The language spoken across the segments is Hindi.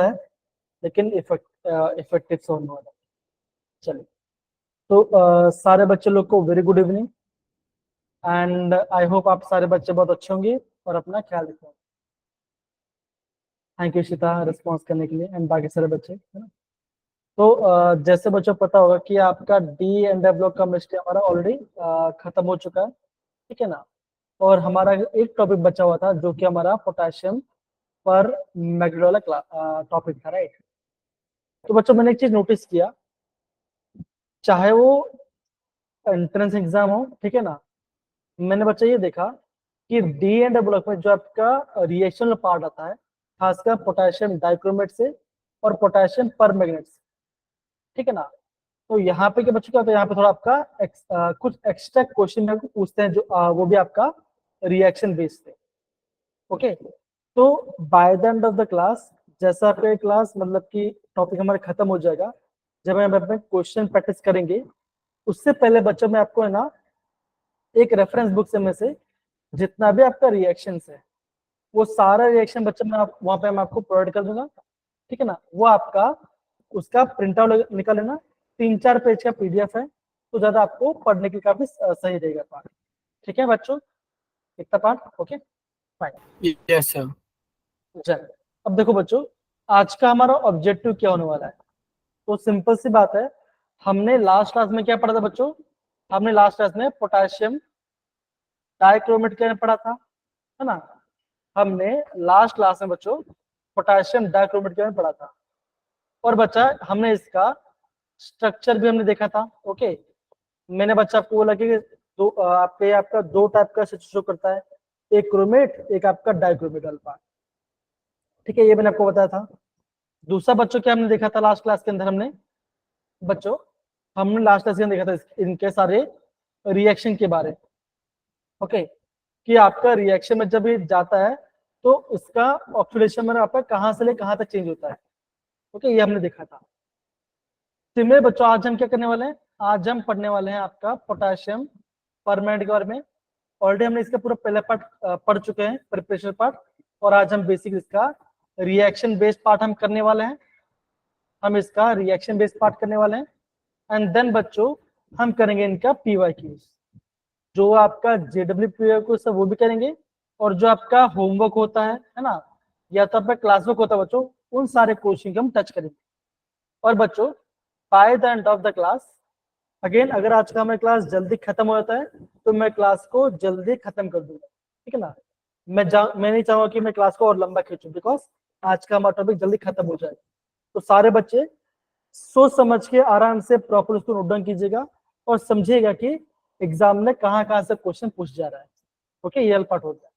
लेकिन इफेक्टिव से होने वाला है। चलिए, तो सारे बच्चे लोग को very good evening, and I hope आप सारे बच्चे बहुत अच्छे होंगे और अपना ख्याल रखेंगे। थैंक यू शिता रिस्पॉन्स करने के लिए, एंड बाकी सारे बच्चे, है ना। तो जैसे बच्चों को पता होगा कि आपका डी एंड एफ ब्लॉक का केमिस्ट्री हमारा ऑलरेडी खत्म हो चुका है, ठीक है ना। और हमारा एक टॉपिक बचा हुआ था जो कि हमारा पोटेशियम पर मैग्नीट्यूड वाला टॉपिक था, राइट। तो बच्चों मैंने एक चीज नोटिस किया, चाहे वो एंट्रेंस एग्जाम हो, ठीक है ना, मैंने बच्चा ये देखा कि डी एंड ब्लॉक में जो आपका रिएक्शन पार्ट आता है, खासकर पोटेशियम डाइक्रोमेट से और पोटेशियम परमैंगनेट से, ठीक है ना। तो यहाँ पे क्या बच्चों क्या होता है, यहाँ पे थोड़ा आपका कुछ एक्स्ट्रा क्वेश्चन में पूछते हैं जो वो भी आपका रिएक्शन बेस्ड है। ओके, तो bye the end of the class, जैसा आपका क्लास मतलब कि टॉपिक हमारा खत्म हो जाएगा, जब हम अपने क्वेश्चन प्रैक्टिस करेंगे, उससे पहले बच्चों में आपको है ना एक रेफरेंस बुक से में से जितना भी आपका रिएक्शन है, वो सारा रिएक्शन बच्चों में आप वहां पे मैं आपको प्रोवाइड कर दूंगा, ठीक है ना। वो आपका उसका प्रिंट आउट निकाल लेना, 3-4 पेज का पीडीएफ है, तो ज्यादा आपको पढ़ने के लिए काफी सही रहेगा पार्ट, ठीक है बच्चों, इतना part okay fine. Yes sir. चल, अब देखो बच्चों, आज का हमारा ऑब्जेक्टिव क्या होने वाला है। तो सिंपल सी बात है, हमने लास्ट क्लास में क्या पढ़ा था बच्चों, हमने लास्ट क्लास में पोटेशियम डाइक्रोमेट क्या पढ़ा था, है ना। हमने लास्ट क्लास में बच्चों पोटेशियम डाइक्रोमेट क्या पढ़ा था, और बच्चा हमने इसका स्ट्रक्चर भी हमने देखा था। ओके, मैंने बच्चा आपको बोला कि दो आपका दो टाइप का स्ट्रक्चर शो करता है, एक क्रोमेट एक आपका डाइक्रोमेट अल्फा, ठीक है, ये मैंने आपको बताया था। दूसरा बच्चों क्या हमने देखा था लास्ट क्लास के अंदर, हमने लास्ट क्लास के अंदर देखा था इनके सारे रिएक्शन के बारे में। ओके, कि आपका रिएक्शन में जब ये जाता है तो उसका ऑक्सीडेशन में आपका कहां से ले कहां तक चेंज होता है। ओके, ये हमने देखा था। सिमिलर बच्चों, आज हम क्या करने वाले हैं, आज हम पढ़ने वाले हैं आपका पोटेशियम परमैंगनेट के बारे में। ऑलरेडी हमने इसका पूरा पहला पार्ट पढ़ चुके हैं, प्रिपरेशन पार्ट, और आज हम बेसिक इसका रिएक्शन बेस्ड पार्ट हम करने वाले हैं, हम इसका रिएक्शन बेस्ड पार्ट करने वाले हैं। एंड देन बच्चों हम करेंगे इनका पीवाईक्यूज, जो आपका जेडब्ल्यू पीवाईक्यूज है वो भी करेंगे, और जो आपका होमवर्क होता है ना, या तो आपका क्लास वर्क होता है बच्चों, उन सारे क्वेश्चन को हम टच करेंगे। और बच्चों bye the end of the class, again अगर आज का हमारा क्लास जल्दी खत्म हो जाता है तो मैं क्लास को जल्दी खत्म कर दूंगा, ठीक है ना। मैं नहीं चाहूंगा कि मैं क्लास को और लंबा खींचूं, बिकॉज आज का हमारा टॉपिक जल्दी खत्म हो जाए। तो सारे बच्चे सोच समझ के आराम से प्रॉपर उसको नोट डाउन कीजिएगा और समझिएगा कि एग्जाम में कहाँ कहाँ से क्वेश्चन पूछ जा रहा है। ओके, ये पार्ट हो गया।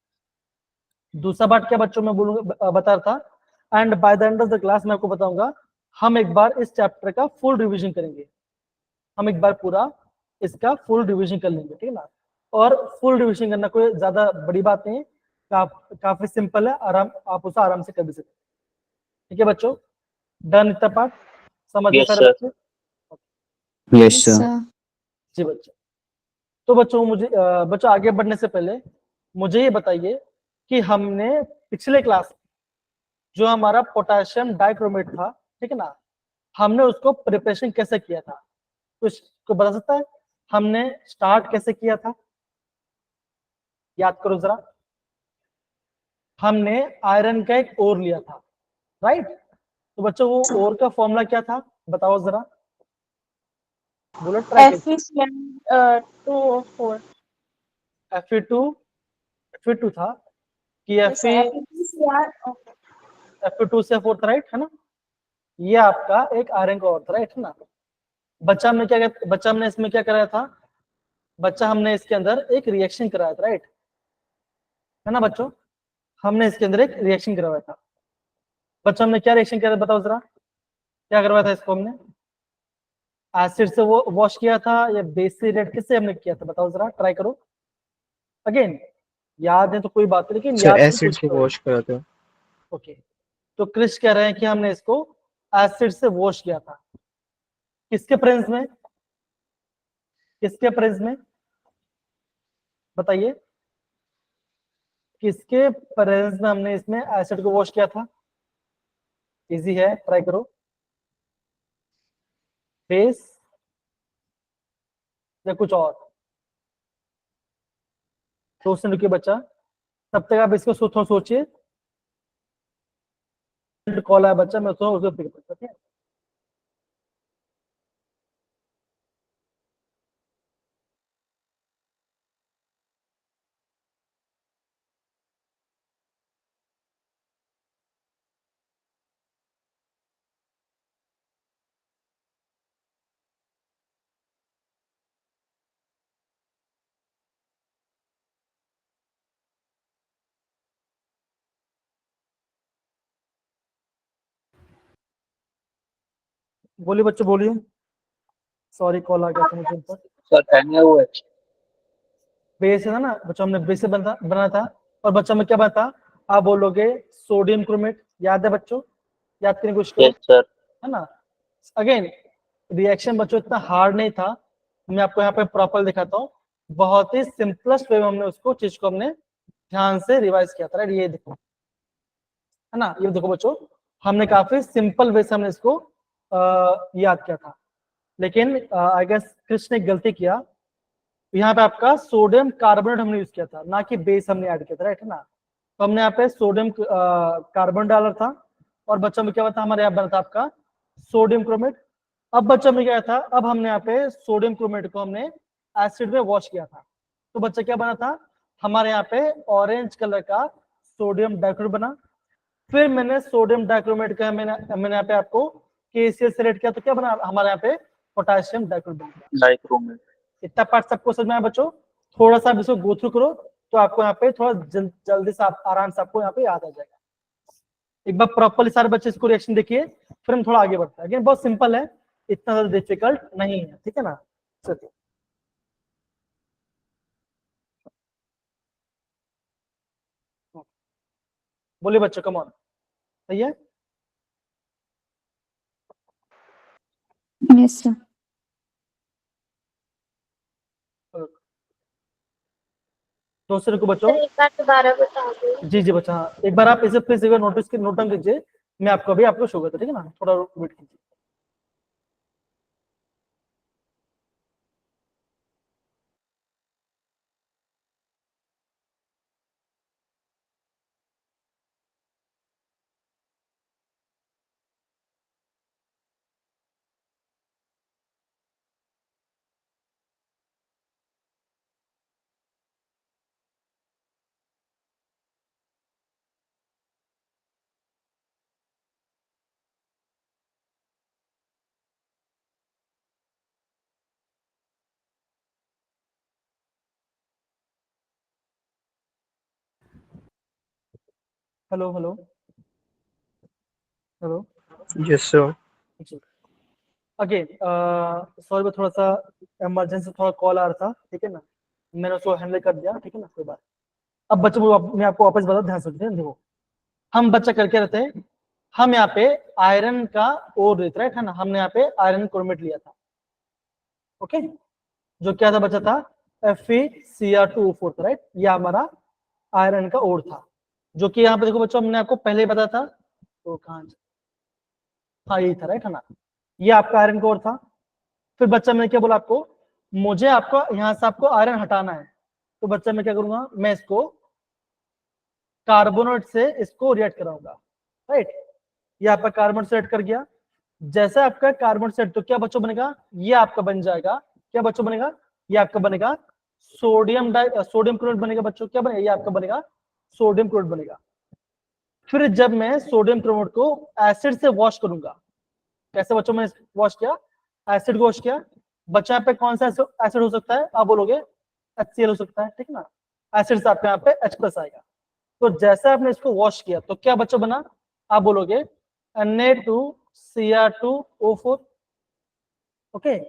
दूसरा पार्ट क्या बच्चों मैं बोलूंगा बता रहा था, and bye the end of the class मैं आपको बताऊंगा, हम एक बार इस चैप्टर का फुल रिविजन करेंगे, हम एक बार पूरा इसका फुल रिविजन कर लेंगे, ठीक है ना। और फुल रिविजन करना कोई ज्यादा बड़ी बात नहीं है, काफी सिंपल है, आराम आप उसे आराम से कर भी सकते हैं, ठीक है बच्चों। डन इतना पार्ट, समझ गए यस सारे सर। बच्चे। Yes yes sir. सर। जी बच्चों, तो बच्चों मुझे बच्चों आगे बढ़ने से पहले मुझे ये बताइए कि हमने पिछले क्लास जो हमारा पोटेशियम डाइक्रोमेट था, ठीक है ना, हमने उसको प्रिपरेशन कैसे किया था, कुछ को बता सकता है, हमने स्टार्ट कैसे किया था, याद करो जरा। हमने आयरन का एक ओर लिया था, राइट। तो बच्चों वो ओर का फॉर्मूला क्या था, बताओ जरा, बोलो ट्राई कर। Fe2O4। Fe2 था कि यस सर, Fe2Cr। Fe2 से 4 था, राइट है ना। ये आपका एक आयरन का ओर था, राइट है ना। बच्चा हमने इसमें क्या कराया था, बच्चा हमने इसके अंदर एक रिएक्शन कराया था, राइट है ना बच्चों। हमने इसके अंदर एक रिएक्शन करवाया था। बच्चा हमने क्या रिएक्शन कराया बताओ जरा, क्या करवाया था इसको हमने, एसिड से वो वॉश किया था या बेस से रेड, किससे हमने किया था बताओ जरा, ट्राई करो अगेन, याद है तो कोई बात नहीं, लेकिन सर याद की एसिड कोशिश से करो। वॉश करा था। ओके, तो क्रिश कह रहे हैं कि हमने इसको एसिड से वॉश किया था, किसके प्रेजेंस में, किसके प्रेजेंस में बताइए, किसके प्रेजेंस में हमने इसमें एसिड को वॉश किया था। इजी है, ट्राई करो। बेस या कुछ और? तो उसने रुकिए बच्चा, तब तक आप इसको थोड़ा सोचिए। कॉल आया बच्चा, मैं उसको पिक करता, ठीक है। बोलिए बच्चों, बोलिए। सॉरी, कॉल आ गया था मुझे ऊपर। Sir NaOH। बेस है ना बच्चों, हमने बेस से बना था। और बच्चों में क्या बना था? आप बोलोगे सोडियम क्रोमेट, याद है बच्चों? याद करने की कोशिश करो, यस सर। है ना। अगेन रिएक्शन बच्चों इतना हार्ड नहीं था, मैं आपको यहाँ पे प्रॉपर दिखाता हूँ। बहुत ही सिंपलेस्ट वे में हमने उसको चीज को हमने ध्यान से रिवाइज किया था, राइट। ये देखो, है ना, ये देखो बच्चों, हमने काफी सिंपल वे से हमने इसको याद किया था। लेकिन आई गेस कृष्ण ने एक गलती किया, यहाँ पे आपका सोडियम कार्बोनेट हमने यूज किया था, ना कि बेस हमने ऐड किया था, राइट, है ना। तो हमने यहाँ पे सोडियम कार्बन डाला था, और बच्चों में क्या था, हमारे यहाँ बना था आपका सोडियम क्रोमेट। अब बच्चों में क्या था, अब हमने यहाँ पे सोडियम क्रोमेट को हमने एसिड में वॉश किया था। तो बच्चा क्या बना था, हमारे यहाँ पे ऑरेंज कलर का सोडियम डाइक्रोमेट बना। फिर मैंने सोडियम डाइक्रोमेट का मैंने यहाँ पे आपको KCl सेलेक्ट किया, तो क्या बना हमारे यहाँ पे पोटेशियम डाइक्रोमेट बन गया। डाइक्रोमेट। इतना पार्ट सबको समझ में आया बच्चों? थोड़ा सा इसको गो थ्रू करो, तो आपको यहाँ पे थोड़ा जल्दी से आराम से आपको यहाँ पे याद आ जाएगा। एक बार प्रॉपरली सारे बच्चे इसको रिएक्शन देखिए, फिर हम थोड़ा आगे बढ़ते हैं। अगेन बहुत सिंपल है, इतना ज्यादा डिफिकल्ट नहीं है, ठीक है ना। चलिए, बोलिए बच्चों, कम ऑन, सही है। Yes, sir. दूसरे को बच्चों, एक बार दोबारा बता दो। जी जी बच्चा, हाँ, एक बार आप इसे प्लीज एक बार नोट डाउन कीजिए, मैं आपको अभी आपको शो करता, ठीक है ना, थोड़ा वेट कीजिए। Hello hello hello. Yes sir. Again sorry, थोड़ा सा इमरजेंसी थोड़ा कॉल आ रहा था, ठीक है ना, मैंने उसको हैंडल कर दिया, ठीक है ना, कोई बात। अब बच्चों को मैं आपको वापस बता, ध्यान से सुनिए, देखो हम बच्चा करके रहते हैं, हम यहाँ पे आयरन का ओर लेते, राइट, है ना, हमने यहाँ पे आयरन क्रोमेट लिया था, ओके। जो क्या था बच्चा था, FeCr2O4 था, राइट, ये हमारा आयरन का ओर था, जो कि यहाँ पे देखो बच्चों, हमने आपको पहले ही बताया था, तो कहाँ, हाँ यही था, राइट, है ना, ये आपका आयरन का ओर था। फिर बच्चा मैंने क्या बोला आपको, मुझे आपको यहाँ से आपको आयरन हटाना है, तो बच्चा मैं क्या करूंगा, मैं इसको कार्बोनेट से इसको रिएक्ट कराऊंगा, राइट। ये आपका कार्बन सेट कर गया, जैसे आपका कार्बन सेट, तो क्या बच्चों बनेगा, ये आपका बन जाएगा, क्या बच्चों बनेगा, ये आपका बनेगा सोडियम क्लोराइड बनेगा बच्चों, क्या बनेगा, ये आपका बनेगा सोडियम क्लोराइड बनेगा। फिर जब मैं सोडियम क्लोराइड को एसिड से वॉश करूंगा, कैसे बच्चों में वॉश किया, एसिड को वॉश किया, बच्चा पे कौन सा एसिड हो सकता है, आप बोलोगे HCl हो सकता है, ठीक है ना, एसिड से आपके यहाँ पे H+ आएगा। तो जैसे आपने इसको वॉश किया, तो क्या बच्चा बना, आप बोलोगे Na2Cr2O4, ओके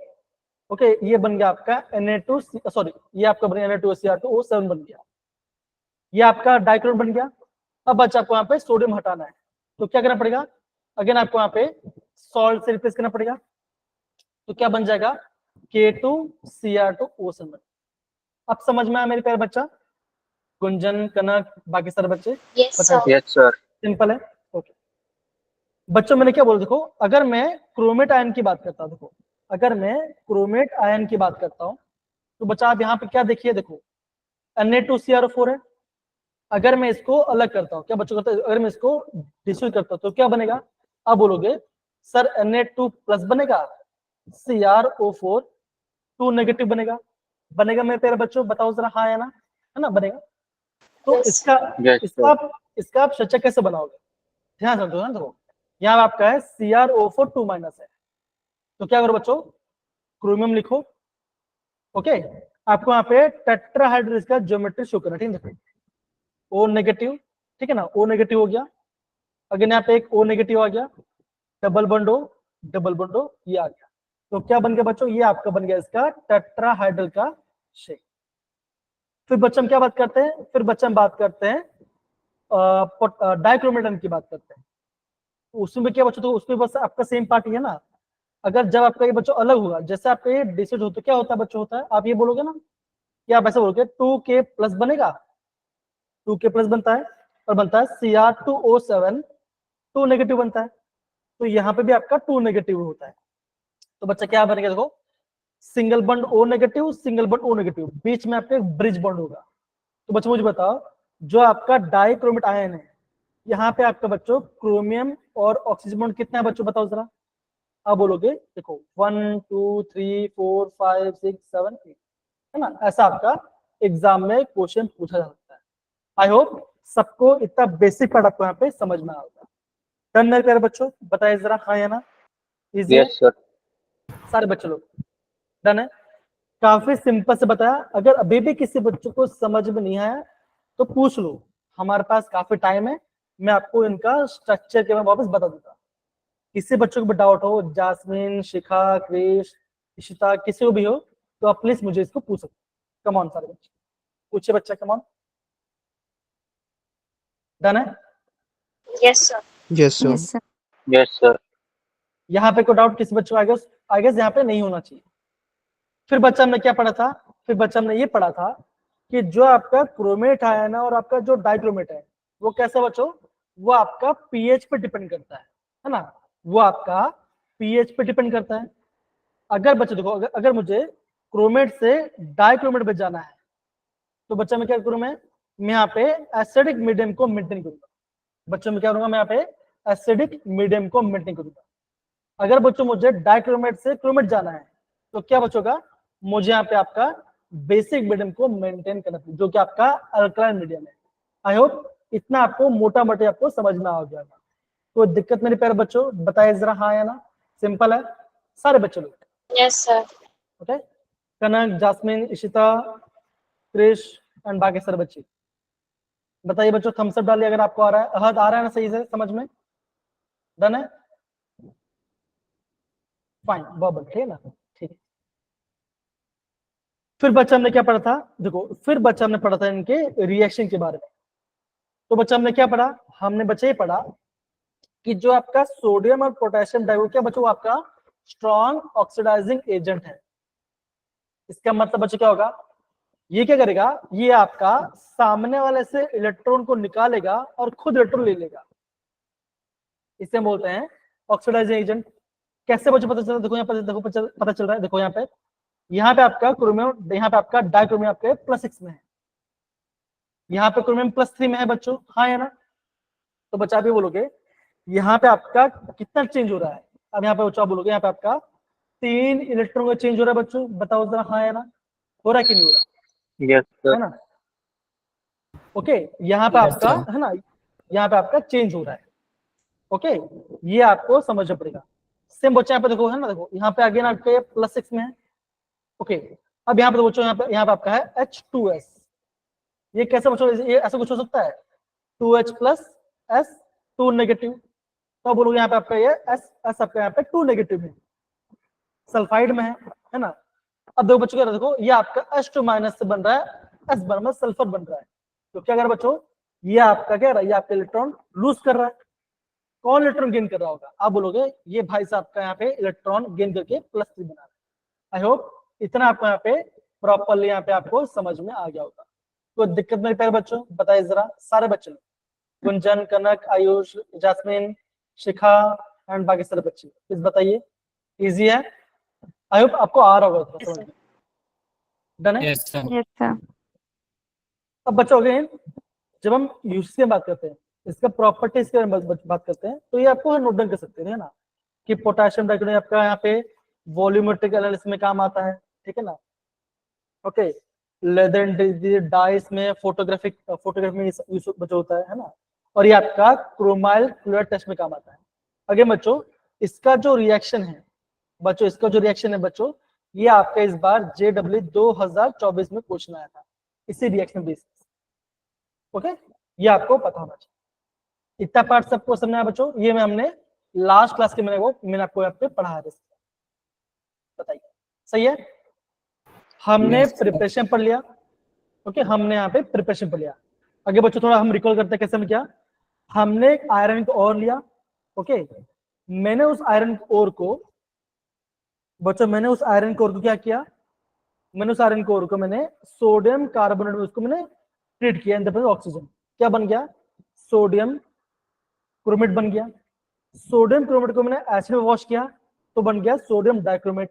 ओके, ये बन गया आपका Na2, सॉरी, ये आपका बन गया Na2Cr2O7 बन गया, ये आपका डाइक्लोराइड बन गया। अब बच्चा आपको यहाँ पे सोडियम हटाना है, तो क्या करना पड़ेगा, अगेन आपको यहाँ पे सॉल्ट से रिप्लेस करना पड़ेगा, तो क्या बन जाएगा, K2Cr2O7। अब समझ में आया मेरे प्यारे बच्चा, गुंजन, कनक, बाकी सारे बच्चे, Yes, sir. Yes sir. Simple है, ओके। बच्चों मैंने क्या बोला, देखो अगर मैं क्रोमेट आयन की बात करता हूँ, देखो अगर मैं क्रोमेट आयन की बात करता हूँ तो बच्चा आप यहाँ पे क्या देखिए, देखो Na2CrO4 है। अगर मैं इसको अलग करता हूँ, क्या बच्चों करता है, अगर मैं इसको डिस्ट्रीब्यूट करता हूँ तो क्या बनेगा, आप बोलोगे सर Na2 प्लस बनेगा, CrO4 2 नेगेटिव बनेगा। बनेगा मेरे प्यारे बच्चों, बताओ जरा हाँ या ना, है ना बनेगा। तो Yes. इसका Yes, इसका आप इसका आप स्ट्रक्चर कैसे बनाओगे, ध्यान से समझो ना। देखो यहाँ आपका है CrO4 2 माइनस है, तो क्या करो बच्चों, क्रोमियम लिखो। ओके, आपको यहाँ पे टेट्राहाइड्रस का ज्योमेट्री शो करना, ठीक है। O नेगेटिव, ठीक है ना, O नेगेटिव हो गया। अगेन यहाँ पे एक O नेगेटिव आ गया, डबल बंडो, डबल बंडो, ये आ गया। तो क्या बन गया बच्चों, ये आपका बन गया इसका टेट्राहाइड्रल का शेप। फिर बच्चे हम क्या बात करते हैं, फिर बच्चे हम बात करते हैं डाइक्रोमेटन की बात करते हैं। तो उसमें क्या बच्चों, तो उसमें बस आपका सेम पार्ट ही है ना। अगर जब आपका ये बच्चों अलग होगा, जैसे आपका ये डिजिट होता है, क्या होता है बच्चों, होता है आप ये बोलोगे ना, कि आप ऐसे बोलोगे 2K प्लस बनेगा, 2K प्लस बनता है और बनता है Cr2O7 2 नेगेटिव बनता है। तो यहाँ पे भी आपका 2 नेगेटिव होता है। तो बच्चा क्या बनेगा, देखो single bond O negative, single bond O negative, बीच में आपका एक ब्रिज बॉन्ड होगा। तो बच्चों मुझे बताओ, जो आपका डाइक्रोमेट आयन है, यहाँ पे आपका बच्चों क्रोमियम और ऑक्सीजन बॉन्ड कितना है बच्चों, बताओ जरा। आप बोलोगे देखो 1 2 3 4 5 6 7 8, है ना, ऐसा आपका एग्जाम में क्वेश्चन पूछा जा सकता है। आई होप सबको इतना बेसिक पार्ट आपको यहाँ पे समझ में आएगा। डन मेरे प्यारे बच्चों, बताइए जरा हाँ या ना, इजी है yes, sir. सारे बच्चे लोग, डन है। काफी सिंपल से बताया, अगर अभी भी किसी बच्चों को समझ में नहीं आया तो पूछ लो, हमारे पास काफी टाइम है, मैं आपको इनका स्ट्रक्चर के मैं वापस बता दूंगा। किसी बच्चों को भी डाउट हो, जास्मिन, शिखा, क्रिश, इशिता, किसी को भी हो, तो आप प्लीज मुझे इसको पूछ सकते। कम ऑन सारे बच्चे, पूछिए बच्चा, कम ऑन, डन है। Yes, sir. Yes, sir. Yes, sir. Yes, sir. यहाँ पे कोई डाउट किसी बच्चों को आई गेस यहाँ पे नहीं होना चाहिए। फिर बच्चा हमने क्या पढ़ा था, फिर बच्चा हमने ये पढ़ा था कि जो आपका क्रोमेट आयन है और आपका जो डाइक्रोमेट है, वो कैसा बच्चों, वो आपका पीएच पे डिपेंड करता है ना, वो आपका पीएच पे डिपेंड करता है। अगर बच्चे देखो, अगर मुझे क्रोमेट से डाइक्रोमेट पे जाना है, तो बच्चा मैं क्या करूं, मैं यहाँ पे एसिडिक मीडियम को मेंटेन करूंगा। बच्चों में क्या करूंगा, मैं यहाँ पे एसिडिक मीडियम को मेंटेन करूंगा। अगर बच्चों मुझे डाइक्रोमेट से क्रोमेट जाना है, तो क्या बचोगा, मुझे यहाँ पे आपका बेसिक मीडियम को मेंटेन करना है, जो कि आपका अल्कलाइन मीडियम है। आई होप इतना आपको मोटा मोटे आपको समझ में आ गया। कोई दिक्कत मेरे प्यारे बच्चों, बताइए जरा हाँ या ना, सिंपल है सारे बच्चों लोग। Yes, sir. Okay, Kanak, Jasmine, Ishita, Krish and बाकी सारे बच्चे बताइए बच्चों, थम्स अप डालिए अगर आपको आ रहा है, अहद आ रहा है ना सही से समझ में, डन है, फाइन, बहुत ठीक है ना, ठीक है। फिर बच्चा हमने क्या पढ़ा था, देखो फिर बच्चा हमने पढ़ा था इनके रिएक्शन के बारे में। तो बच्चा हमने क्या पढ़ा, हमने बच्चे ये पढ़ा कि जो आपका सोडियम और पोटेशियम डाइऑक्साइड, क्या बच्चों आपका स्ट्रॉन्ग ऑक्सीडाइजिंग एजेंट है। इसका मतलब बच्चों क्या होगा, ये क्या करेगा, ये आपका सामने वाले से इलेक्ट्रॉन को निकालेगा और खुद इलेक्ट्रॉन ले लेगा। इसे बोलते हैं ऑक्सीडाइजिंग एजेंट। कैसे बच्चों पता चल, देखो यहाँ पर, देखो पता चल रहा है, देखो यहाँ पे आपका क्रोमियम, यहाँ पे आपका डाइक्रोमियम आपके +6 में है, यहाँ पे क्रोमियम +3 में है बच्चों, हाँ या ना। तो बच्चा आप ये बोलोगे यहाँ पे आपका कितना चेंज हो रहा है, अब यहाँ पे बच्चों आप बोलोगे यहाँ पे आपका 3 इलेक्ट्रॉन का चेंज हो रहा है बच्चों, बताओ जरा हाँ या ना, हो रहा है कि नहीं हो रहा, Yes, sir. है ना। ओके, यहाँ पे आपका है ना, यहाँ पे आपका चेंज हो रहा है। ओके, ये आपको समझना पड़ेगा। सेम बच्चे यहाँ पे देखो, है ना, देखो यहाँ पे अगेन आपके +6 में है। ओके, अब यहाँ पे बच्चों, यहाँ पे आपका है H2S। ये कैसे बच्चों, ये ऐसा कुछ हो सकता है, 2H + S 2 नेगेटिव, तो बोलोगे यहाँ पे आपका ये S आपका यहाँ पे 2 नेगेटिव है, सल्फाइड में है ना। अब देखो बच्चों, देखो ये आपका H2- से बन रहा है, S बन सल्फर बन रहा है, तो क्या कर रहा है बच्चों, ये आपका क्या रहा है, ये आपका इलेक्ट्रॉन लूज कर रहा है। कौन इलेक्ट्रॉन गेन कर रहा होगा, आप बोलोगे ये भाई साहब का यहाँ पे इलेक्ट्रॉन गेन करके +3 बना रहा है। आई होप इतना आपको यहाँ पे प्रॉपरली यहाँ पे आपको समझ में आ गया होगा। कोई दिक्कत मेरे प्यारे बच्चों, बताइए जरा सारे बच्चे, गुंजन, कनक, आयुष, जास्मिन, शिखा एंड बाकी सारे बच्चे, प्लीज बताइए। इजी है, आई होप आपको आ रहा होगा Yes, समझ sir. में। डन है। Yes, sir. Yes, sir. अब बच्चों अगेन जब हम यूज की बात करते हैं, इसका प्रॉपर्टीज के बारे में बात करते हैं, तो ये आपको नोट डाउन कर सकते हैं, है ना, कि पोटेशियम डाइक्रोमेट आपका यहाँ पे वॉल्यूमेट्रिक एनालिसिस में काम आता है, ठीक है ना। ओके, लेदर डाइस में फोटोग्राफी में यूज होता है ना। और ये आपका क्रोमाइल क्लोराइड टेस्ट में काम आता है। अगे बच्चों इसका जो रिएक्शन है बच्चों, ये आपका इस बार JEE 2024 में क्वेश्चन आया था इसी रिएक्शन बेसिस। ओके, ये आपको पता होना चाहिए। इतना पार्ट सबको समझना है बच्चों, ये हमने लास्ट क्लास के मैंने आपको यहाँ पे पढ़ाया था। बताइए, सही है। हमने Yes, sir. प्रिपरेशन पढ़ लिया। ओके, हमने यहाँ पे प्रिपरेशन पढ़ लिया। आगे बच्चों थोड़ा हम रिकॉल करते हैं कैसे हमने किया। हमने एक आयरन ओर लिया। ओके, मैंने उस आयरन ओर को क्या किया, मैंने उस आयरन कोर को मैंने सोडियम कार्बोनेट में उसको मैंने ट्रीट किया इन द प्रेजेंस ऑक्सीजन। क्या बन गया, सोडियम क्रोमेट बन गया। सोडियम क्रोमेट को मैंने एसिड में वॉश किया तो बन गया सोडियम डाइक्रोमेट।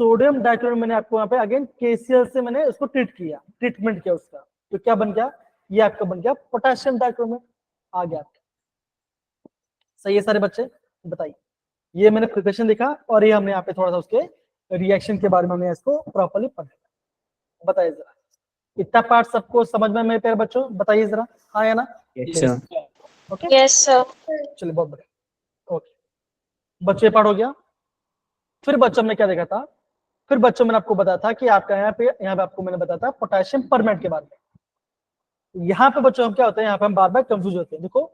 सोडियम डाइक्रोमेट मैंने आपको यहाँ पे अगेन KCl से मैंने उसको ट्रीटमेंट किया उसका, तो क्या बन गया, ये आपका बन गया पोटेशियम डाइक्रोमेट। आ गया आपका, सही है सारे बच्चे। बताइए, ये मैंने प्रिपरेशन लिखा और ये हमने यहाँ पे थोड़ा सा उसके रिएक्शन के बारे में हमने इसको प्रॉपर्ली पढ़ा। बताइए जरा, इतना पार्ट सबको समझ में मेरे प्यारे बच्चों, बताइए जरा, हाँ या ना। Yes, sir. Okay, Yes, sir. चलिए बहुत बढ़िया। ओके बच्चों, ये पार्ट हो गया। फिर बच्चों ने क्या देखा था, फिर बच्चों मैंने आपको बताया था कि आपका यहाँ पे आपको मैंने बताया था पोटेशियम परमेंट के बारे में। यहाँ पे बच्चों हम क्या होते हैं, यहाँ पे हम बार बार कंफ्यूज होते हैं। देखो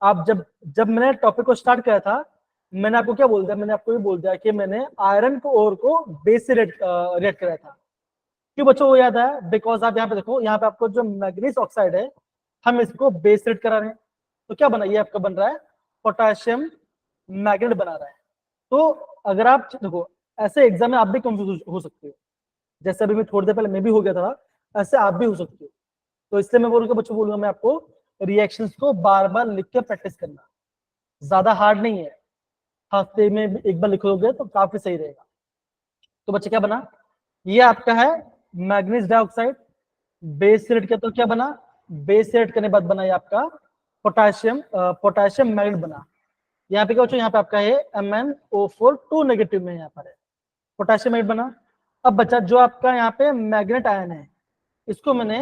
आप जब मैंने टॉपिक को स्टार्ट किया था, मैंने आपको क्या बोल दिया, मैंने आपको ये बोल दिया कि मैंने आयरन को ओर को बेस से रिएक्ट कराया था। क्यों बच्चों वो याद है, बिकॉज आप यहाँ पे देखो, यहाँ पे आपको जो मैग्नीज ऑक्साइड है हम इसको बेस रेट करा रहे हैं, तो क्या बना, ये आपका बन रहा है पोटेशियम मैग्नेट बना रहा है। तो अगर आप देखो ऐसे एग्जाम में आप भी कंफ्यूज हो सकते हो, जैसे अभी मैं थोड़ी देर पहले मैं भी हो गया था, ऐसे आप भी हो सकते हो। तो इसलिए मैं बोलूंगा बच्चों, बोलूंगा मैं आपको रिएक्शंस को बार बार लिख के प्रैक्टिस करना, ज्यादा हार्ड नहीं है, हफ्ते में एक बार लिखोगे तो काफी सही रहेगा। तो बच्चे क्या बना, ये आपका है मैग्नीज डाइऑक्साइड, बेस रेट किया तो क्या बना, बेस रेट करने के बाद बना ये आपका पोटेशियम मैग्नेट बना। यहाँ पे क्या बच्चों, यहाँ पे आपका है MnO4 2 नेगेटिव में यहाँ पर है पोटेशियम मैग्नेट बना। अब बच्चा जो आपका यहाँ पे मैग्नेट आयन है, इसको मैंने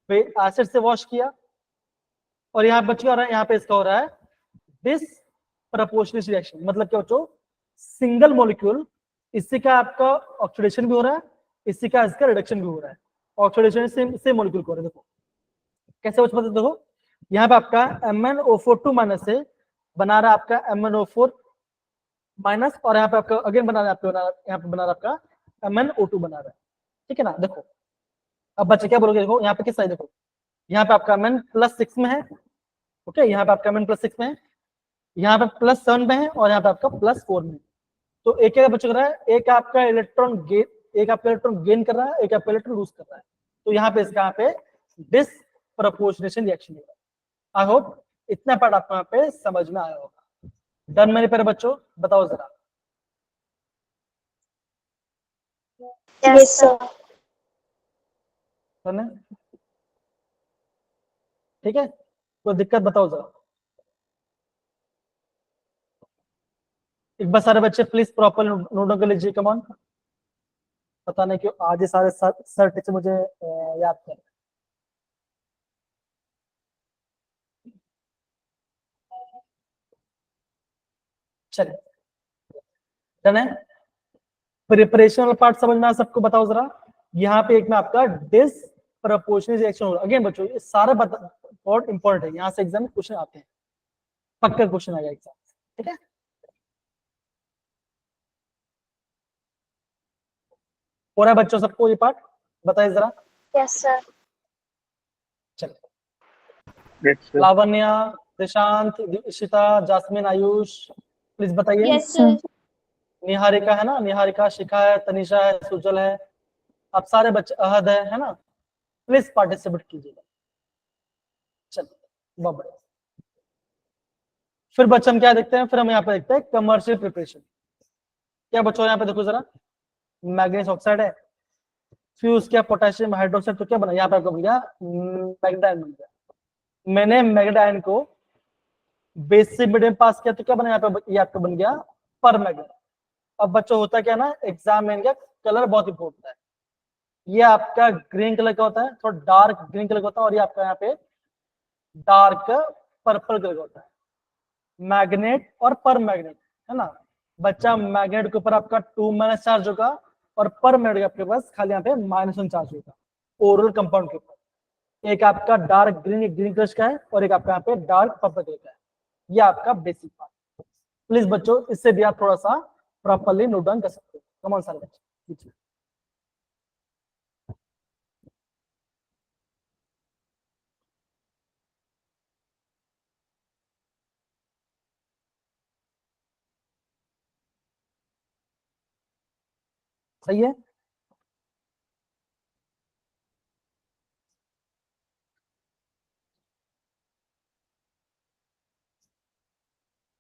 एसिड से वॉश किया और यहाँ बच्चे हो रहा है, यहाँ पे इसका हो रहा है डिसप्रपोर्शनेट रिएक्शन। मतलब क्या बच्चों, सिंगल मॉलिक्यूल, इससे क्या आपका ऑक्सीडेशन भी हो रहा है, इससे क्या इसका रिडक्शन भी हो रहा है। ऑक्सीडेशन सेम मॉलिक्यूल को हो रहा है। देखो कैसे बच्चों, देखो यहाँ पे आपका MnO4 2 माइनस से बना रहा है आपका MnO4 माइनस, और यहाँ पे आपका अगेन बना रहा है यहाँ पे बना रहा है आपका MnO2 बना रहा है, ठीक है ना। देखो अब बच्चे क्या बोलोगे, देखो यहाँ पे किस साइड, देखो यहाँ पे आपका Mn+6 में है। ओके, यहाँ पे आपका Mn+6 में है, यहाँ पे +7 में है और यहाँ पे आपका +4 में है। तो एक क्या बच्चों कर रहा है, एक आपका इलेक्ट्रॉन गेन कर रहा है, एक आपका इलेक्ट्रॉन लूज कर रहा है। तो यहाँ पे इसका यहाँ पे डिसप्रपोर्शनेशन रिएक्शन होगा। आई होप इतना पार्ट आपको यहाँ पे समझ में आया होगा। डन मेरे प्यारे बच्चों, बताओ जरा। Yes, sir. डन है, ठीक है, कोई दिक्कत बताओ जरा। एक बार सारे बच्चे प्लीज प्रॉपर नोट डाउन कर लीजिए, कम ऑन। पता नहीं क्यों आज ये सारे सर टीचर मुझे याद कर। चलिए डन है, प्रिपरेशन वाला पार्ट समझ में आया सबको, बताओ जरा। यहाँ पे एक में आपका डिसप्रपोर्शनेट रिएक्शन होगा। अगेन बच्चों ये सारा बहुत इंपॉर्टेंट है, यहाँ से एग्जाम में क्वेश्चन आते हैं, पक्का क्वेश्चन आएगा एग्जाम, ठीक है। हो रहा है बच्चों सबको ये पार्ट, बताइए जरा। Yes, sir. चलिए, Yes, sir. Lavanya, Prashant, Ishita, jasmine, Ayush, please बताइए। Yes, sir. निहारिका है ना, निहारिका, शिखा है, तनिषा है, सुजल है, आप सारे बच्चे, अहद है ना, प्लीज पार्टिसिपेट कीजिएगा। चलिए बहुत बढ़िया। फिर बच्चे हम क्या देखते हैं, फिर हम यहाँ पे देखते हैं कमर्शियल प्रिपरेशन। क्या बच्चों यहाँ पे देखो जरा, मैग्नीशियम ऑक्साइड है, फिर उसके पोटेशियम हाइड्रोक्साइड, तो क्या बना यहाँ पे आपको बन गया मैग्नेटाइन बन गया। मैंने मैग्नेटाइन को बेसिक मीडियम पास किया तो क्या बना यहाँ पे, ये आपका बन गया पर मैग्नेट। अब बच्चों होता क्या ना, एग्जाम में इनका कलर बहुत इंपॉर्टेंट है। ये आपका ग्रीन कलर का होता है, थोड़ा डार्क ग्रीन कलर का होता है, और ये आपका यहाँ पे डार्क पर्पल कलर का होता है। मैग्नेट और पर मैग्नेट है ना बच्चा, मैग्नेट के ऊपर आपका 2- चार्ज होगा, और पर मैग्नेट आपके पास खाली यहाँ पे -1 चार्ज होगा ओरल कंपाउंड के ऊपर। एक आपका डार्क ग्रीन, ग्रीन कलर का है, और एक आपका यहाँ पे डार्क पर्पल कलर का है। ये आपका बेसिक पार्ट। प्लीज बच्चों इससे भी आप थोड़ा सा प्रॉपरली नोट डाउन कर सकते हो। कम ऑन सारे बच्चे, सही है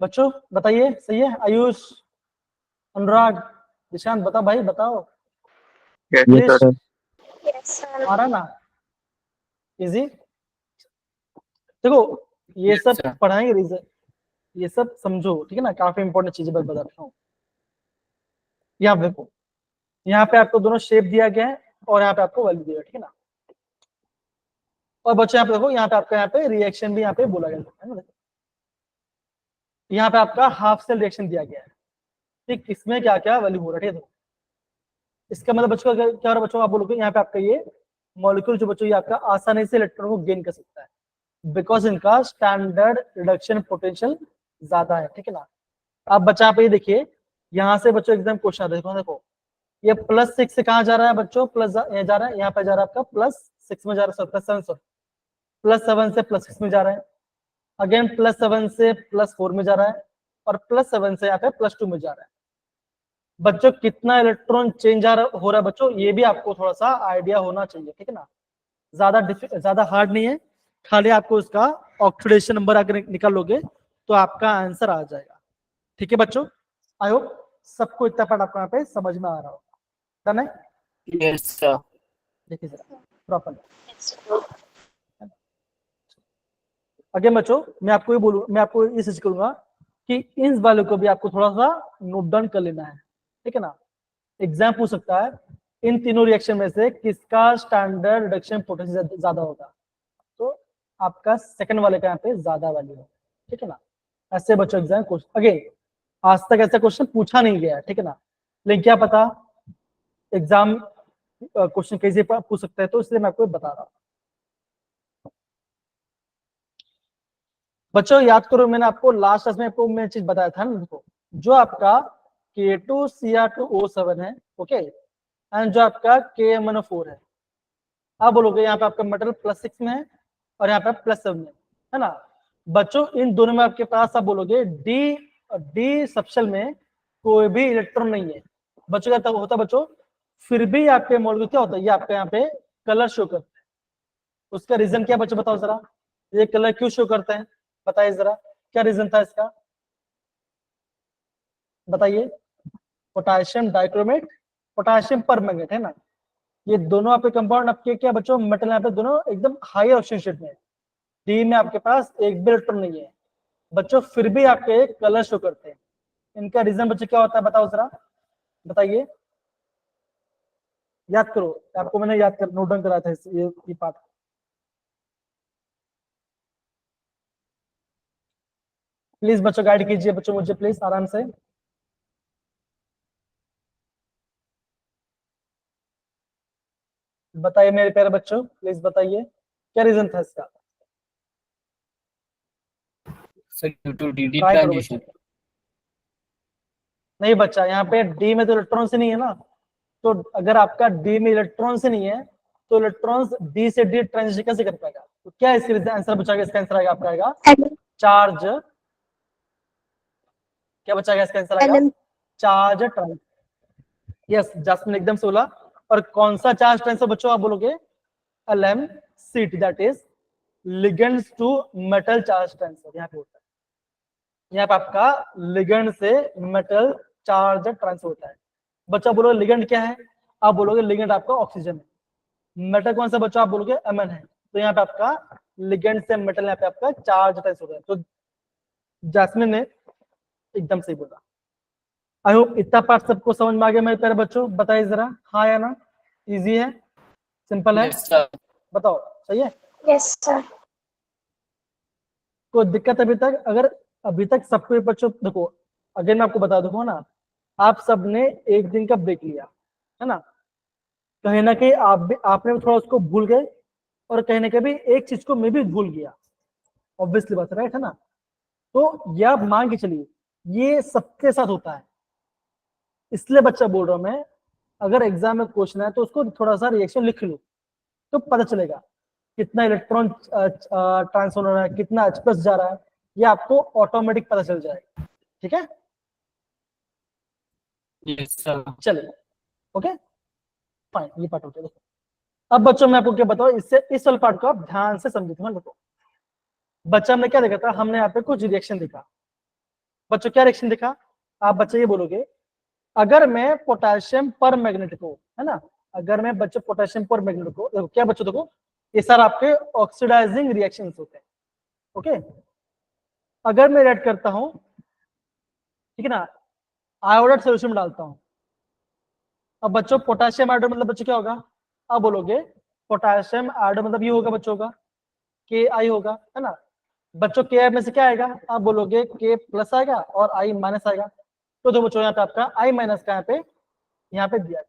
बच्चों, बताइए सही है। आयुष, अनुराग, निशांत, बताओ भाई बताओ। Yes, please sir. Yes, sir. आ रहा ना इजी। देखो ये सब पढ़ाएंगे रीजन, ये सब समझो ठीक है ना, काफी इंपॉर्टेंट चीजें बता रहा हूँ। यहाँ पे देखो, यहाँ पे आपको दोनों शेप दिया गया है, और यहाँ पे आपको वैल्यू दिया है, ठीक है ना। और बच्चों यहाँ पे देखो, यहाँ पे आपका यहाँ पे रिएक्शन भी यहाँ पे बोला गया है ना। यहाँ पे आपका हाफ सेल रिएक्शन दिया गया है, ठीक, इसमें क्या क्या वैल्यू हो रहा है, ठीक है। इसका मतलब बच्चों क्या हो रहा है बच्चों, आप बोलोगे यहाँ पे आपका ये मॉलिक्यूल जो बच्चों ये आपका आसानी से इलेक्ट्रॉन को गेन कर सकता है, बिकॉज इनका स्टैंडर्ड रिडक्शन पोटेंशियल ज्यादा है, ठीक है ना। अब बच्चा आप ये देखिए, यहाँ से बच्चों एग्जाम क्वेश्चन आता है, देखो देखो ये +6 से कहाँ जा रहा है बच्चों, प्लस जा रहा है, यहाँ पे जा रहा है आपका +6 में जा रहा है, +7 +7 से +6 में जा रहा है, अगेन +7 से +4 में जा रहा है, और +7 से यहाँ पे +2 में जा रहा है। बच्चों कितना इलेक्ट्रॉन चेंज हो रहा है बच्चों, ये भी आपको थोड़ा सा आइडिया होना चाहिए, ठीक है ना। ज्यादा हार्ड नहीं है, खाली आपको इसका ऑक्सीडेशन नंबर अगर निकाल लोगे तो आपका आंसर आ जाएगा, ठीक है बच्चों। आई होप सबको इतना पार्ट आपको यहाँ पे समझ में आ रहा होगा, डन है। Yes sir. देखिए जरा प्रॉपर। Yes, sir. अगेन बच्चों मैं आपको ये सजेस्ट करूंगा कि इन वालों को भी आपको थोड़ा सा नोट डाउन कर लेना है, ठीक है ना। एग्जाम पूछ सकता है इन तीनों रिएक्शन में से किसका स्टैंडर्ड रिडक्शन पोटेंशियल ज्यादा होगा, तो आपका सेकंड वाले का यहाँ पे ज्यादा वैल्यू है, ठीक है ना। ऐसे बच्चों एग्जाम क्वेश्चन, अगेन आज तक ऐसा क्वेश्चन पूछा नहीं गया है, ठीक है ना, लेकिन क्या पता एग्जाम क्वेश्चन कैसे पूछ सकता है, तो इसलिए मैं आपको बता रहा हूँ। बच्चों याद करो, मैंने आपको लास्ट क्लास में आपको मैं चीज बताया था ना, देखो जो आपका K2Cr2O7 है, ओके, एंड जो आपका KMnO4 है, आप बोलोगे यहाँ पे आपका मेटल +6 में है, और यहाँ पे +7 में है ना। बच्चों इन दोनों में आपके पास आप बोलोगे डी सबशेल में कोई भी इलेक्ट्रॉन नहीं है बच्चों, क्या होता है बच्चों, फिर भी आपके मॉलिक्यूल क्या होता है, ये आपके यहाँ पे कलर शो करते हैं। उसका रीजन क्या बच्चों बताओ जरा, ये कलर क्यों शो करते हैं, बताइए जरा क्या रीजन था इसका, बताइए। पोटेशियम डाइक्रोमेट, पोटेशियम पर मैग्नेट है ना, ये दोनों आपके कंपाउंड आपके क्या बच्चों, मेटल यहाँ पे दोनों एकदम हाई ऑक्सीजन स्टेट में है, डी में आपके पास एक भी इलेक्ट्रॉन नहीं है बच्चों, फिर भी आपके कलर शो करते हैं। इनका रीजन बच्चों क्या होता है बताओ जरा, बताइए, याद करो, आपको मैंने याद कर नोट डाउन कराया था ये पार्ट। प्लीज बच्चों गाइड कीजिए बच्चों मुझे, प्लीज आराम से। बताइए मेरे प्यारे बच्चों, प्लीज बताइए क्या रीजन था इसका। Sir due to d try करो ट्रांजिशन। बच्चों। नहीं बच्चा, यहाँ पे डी में तो इलेक्ट्रॉन से नहीं है ना, तो अगर आपका डी में इलेक्ट्रॉन से नहीं है तो इलेक्ट्रॉन्स डी से डी ट्रांजिशन कैसे कर पाएगा, तो क्या इसका आंसर बचाएगा, इसका आंसर आएगा आपका आएगा चार्ज, क्या बचाएगा इसका आंसर आएगा चार्ज ट्रांसफर। यस जास्मिन एकदम से बोला, और कौन सा चार्ज ट्रांसफर बच्चों आप बोलोगे, LMCT, that is ligands to metal charge transfer, यहाँ पे होता है। यहाँ पे आपका लिगेंड से मेटल चार्ज ट्रांसफर होता है। बच्चा बोलोगे लिगेंड क्या है, आप बोलोगे लिगेंड आपका ऑक्सीजन है। मेटल कौन सा बच्चा, आप बोलोगे एमएन है। तो यहाँ पे आपका लिगेंड से मेटल यहाँ पे आपका चार्ज ट्रांसफर होता है। तो जैस्मिन ने एकदम सही बोला। आई होप इतना पार्ट सबको समझ में आ गया मेरे प्यारे बच्चों, बताइए जरा हाँ या ना। इजी है, सिंपल है, Yes, sir. बताओ सही है। Yes, sir. कोई दिक्कत अभी तक? अगर अभी तक सबको बच्चों देखो, अगर मैं आपको बता दूंगा ना, आप सबने एक दिन का ब्रेक लिया है ना, कहीं ना कहीं आपने थोड़ा उसको भूल गए, और कहीं ना कहीं एक चीज को मैं भी भूल गया, ऑब्वियसली बात राइट है ना। तो यह आप मान के चलिए ये सबके साथ होता है। इसलिए बच्चा बोल रहा हूं मैं, अगर एग्जाम में क्वेश्चन है तो उसको थोड़ा सा रिएक्शन लिख लो, तो पता चलेगा कितना इलेक्ट्रॉन ट्रांसफर हो रहा है, कितना H+ जा रहा है, ये आपको ऑटोमेटिक पता चल जाएगा। ठीक है, Yes, sir. चलिए ओके फाइन, ये पार्ट हो गया। देखो अब बच्चों मैं आपको क्या बताऊं, इससे इस वाले पार्ट को आप ध्यान से समझे। देखो बच्चा हमने क्या देखा था, हमने यहाँ पे कुछ रिएक्शन देखा। बच्चों क्या रिएक्शन देखा, आप बच्चे ये बोलोगे अगर मैं पोटेशियम पर मैग्नेट को, है ना, अगर मैं बच्चों पोटेशियम पर मैग्नेट को, देखो क्या बच्चों देखो, ये सारे आपके ऑक्सीडाइजिंग रिएक्शंस होते हैं। ओके, अगर मैं ऐड करता हूं, ठीक है ना, आयोडाइड सॉल्यूशन में डालता हूं, अब बच्चों पोटेशियम आयोडाइड मतलब बच्चों क्या होगा, अब बोलोगे पोटेशियम आयोडाइड मतलब ये होगा बच्चों का Ki होगा, है ना। बच्चों Ki में से क्या आएगा, आप बोलोगे K+ आएगा और I- आएगा। तो बच्चों यहाँ पे आपका I- का यहाँ पे दिया,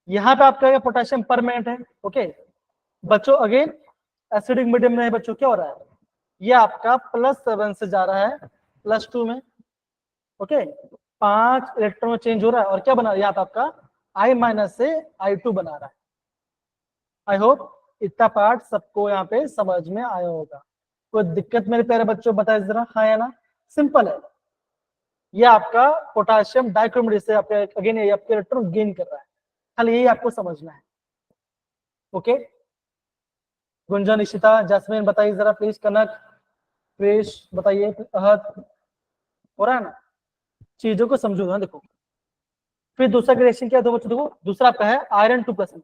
यहाँ पे आपका पोटेशियम परमानेंट है। ओके बच्चों अगेन एसिडिक मीडियम में है बच्चों, क्या हो रहा है, ये आपका +7 से जा रहा है +2 में। ओके 5 इलेक्ट्रॉन में चेंज हो रहा है, और क्या बना रहा है यहाँ पे आपका I- से I2 बना रहा है। आई होप इतना पार्ट सबको यहाँ पे समझ में आया होगा। कोई दिक्कत मेरे प्यारे बच्चों बताए जरा हाँ या ना। सिंपल है, ये आपका पोटेशियम डाइक्रोमेट से आपका अगेन ये आपके इलेक्ट्रॉन गेन कर रहा है, खाली यही आपको समझना है। ओके गुंजन, इशिता, जैस्मिन बताइए जरा प्लीज, कनक, क्रिश बताइए, अहद हो रहा है ना, चीजों को समझो ना। देखो फिर दूसरा रिएक्शन क्या है, बच्चों देखो दूसरा आपका है आयरन 2+।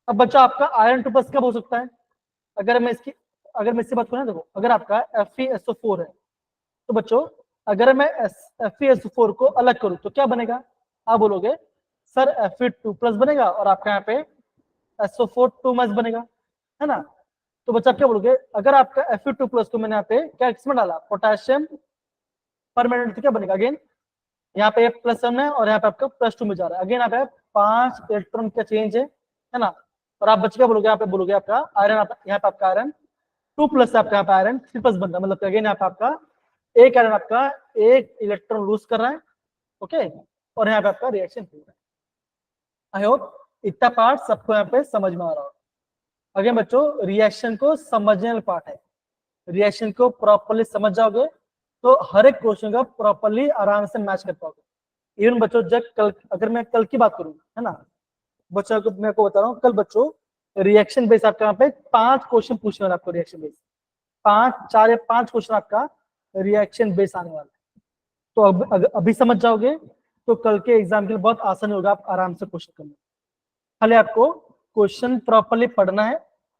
अब बच्चा आपका आयरन 2+ कब हो सकता है, अगर मैं इससे बात करूं ना, देखो अगर आपका FeSO4 है, तो बच्चों अगर मैं FeSO4 को अलग करूं तो क्या बनेगा, आप बोलोगे सर Fe2+ बनेगा और आपका यहाँ पे SO4 2- बनेगा, है ना। तो बच्चा आप क्या बोलोगे, अगर आपका Fe2+ को मैंने यहाँ पे क्या किसमें डाला, पोटेशियम परमानेंट, तो क्या बनेगा अगेन यहाँ पे +1 है और यहाँ पे आपका +2 में जा रहा है, अगेन यहाँ पे 5 इलेक्ट्रॉन का चेंज है ना। और आप बच्चे क्या बोलोगे, यहाँ पे बोलोगे आपका आयरन, यहाँ पे आपका आयरन 2+ आपका यहाँ पे आयरन 3+ बन रहा है, मतलब अगेन यहाँ पे आपका एक आयरन आपका एक इलेक्ट्रॉन लूज कर रहा है। ओके और यहाँ पे आपका रिएक्शन हो रहा है। आई होप इतना पार्ट सबको यहाँ पे समझ में आ रहा हो। अगेन बच्चों रिएक्शन को समझने वाला पार्ट है, रिएक्शन को प्रॉपर्ली समझ जाओगे तो हर एक क्वेश्चन का प्रॉपर्ली आराम से मैच कर पाओगे। इवन बच्चों जब कल, अगर मैं कल की बात करूँ, है ना, बच्चों को मैं आपको बता रहा हूँ, कल बच्चों रिएक्शन बेस आपका यहाँ पे 5 क्वेश्चन पूछने वाला आपको, रिएक्शन बेस 4 या 5 क्वेश्चन आपका रिएक्शन बेस आने वाला है। तो अब अभी समझ जाओगे तो कल के एग्जाम के लिए बहुत आसान होगा, आप आराम से क्वेश्चन करना। खाली आपको क्वेश्चन प्रॉपर्ली पढ़ना है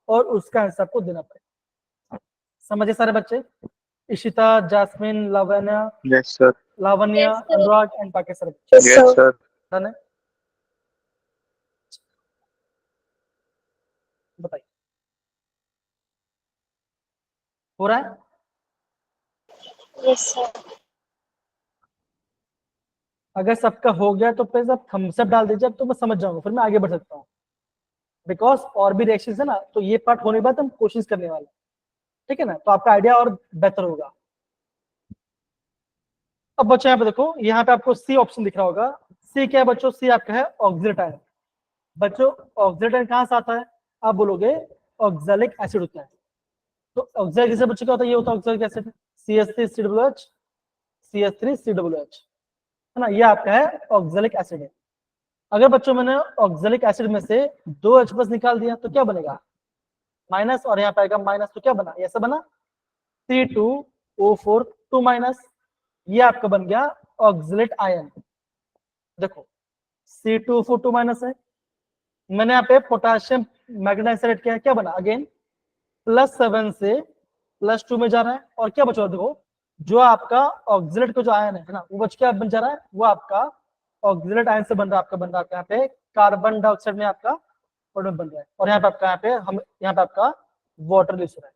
और उसका आंसर आपको देना पड़ेगा। समझे सारे बच्चे, Ishita, Jasmine, Lavanya, Yes, sir. Yes, sir. Anurag and बाकी सारे बच्चे Yes, Yes, sir. sir. Done है। बताइए हो रहा है, Yes, sir. अगर सबका हो गया तो प्लीज आप थम्स अप डाल दीजिए, तो मैं समझ जाऊंगा, फिर मैं आगे बढ़ सकता हूँ। बिकॉज और भी रिएक्शन है ना, तो ये पार्ट होने के बाद हम कोशिश करने वाले, ठीक है ना, तो आपका आइडिया और बेहतर होगा। अब बच्चों यहाँ पे देखो, यहाँ पे आपको सी ऑप्शन दिख रहा होगा। सी क्या है बच्चों, सी आपका है ऑक्सिलेट आयन। बच्चों ऑक्सिलेट आयन कहाँ से आता है, आप बोलोगे ऑक्सैलिक एसिड होता है। तो ऑक्सैलिक एसिड बच्चों क्या होता है, ये होता है ऑक्सैलिक एसिड, CH3COOH, CH3COOH, है ना, ये आपका है ऑक्सैलिक एसिड है। अगर बच्चों मैंने ऑक्सैलिक एसिड में से 2 H+ निकाल दिया तो क्या बनेगा, माइनस, और यहाँ पे आएगा माइनस, तो क्या बना, ऐसा बना C2O4+। 2-, ये आपका बन गया ऑक्सलेट आयन। देखो C2O2- है, मैंने यहाँ पे पोटाशियम मैग्नेसाइड किया, क्या बना अगेन +7 से +2 में जा रहा है, और क्या बचा देखो जो आपका ऑक्सलेट का जो आयन है ना, वो बच क्या बन जा रहा है, वो आपका ऑक्सलेट आयन से बन रहा है, आपका बन रहा है यहाँ पे कार्बन डाइऑक्साइड में आपका प्रोडक्ट बन रहा है, और यहाँ पे आपका यहाँ पे आपका वाटर रिलीज हो रहा है।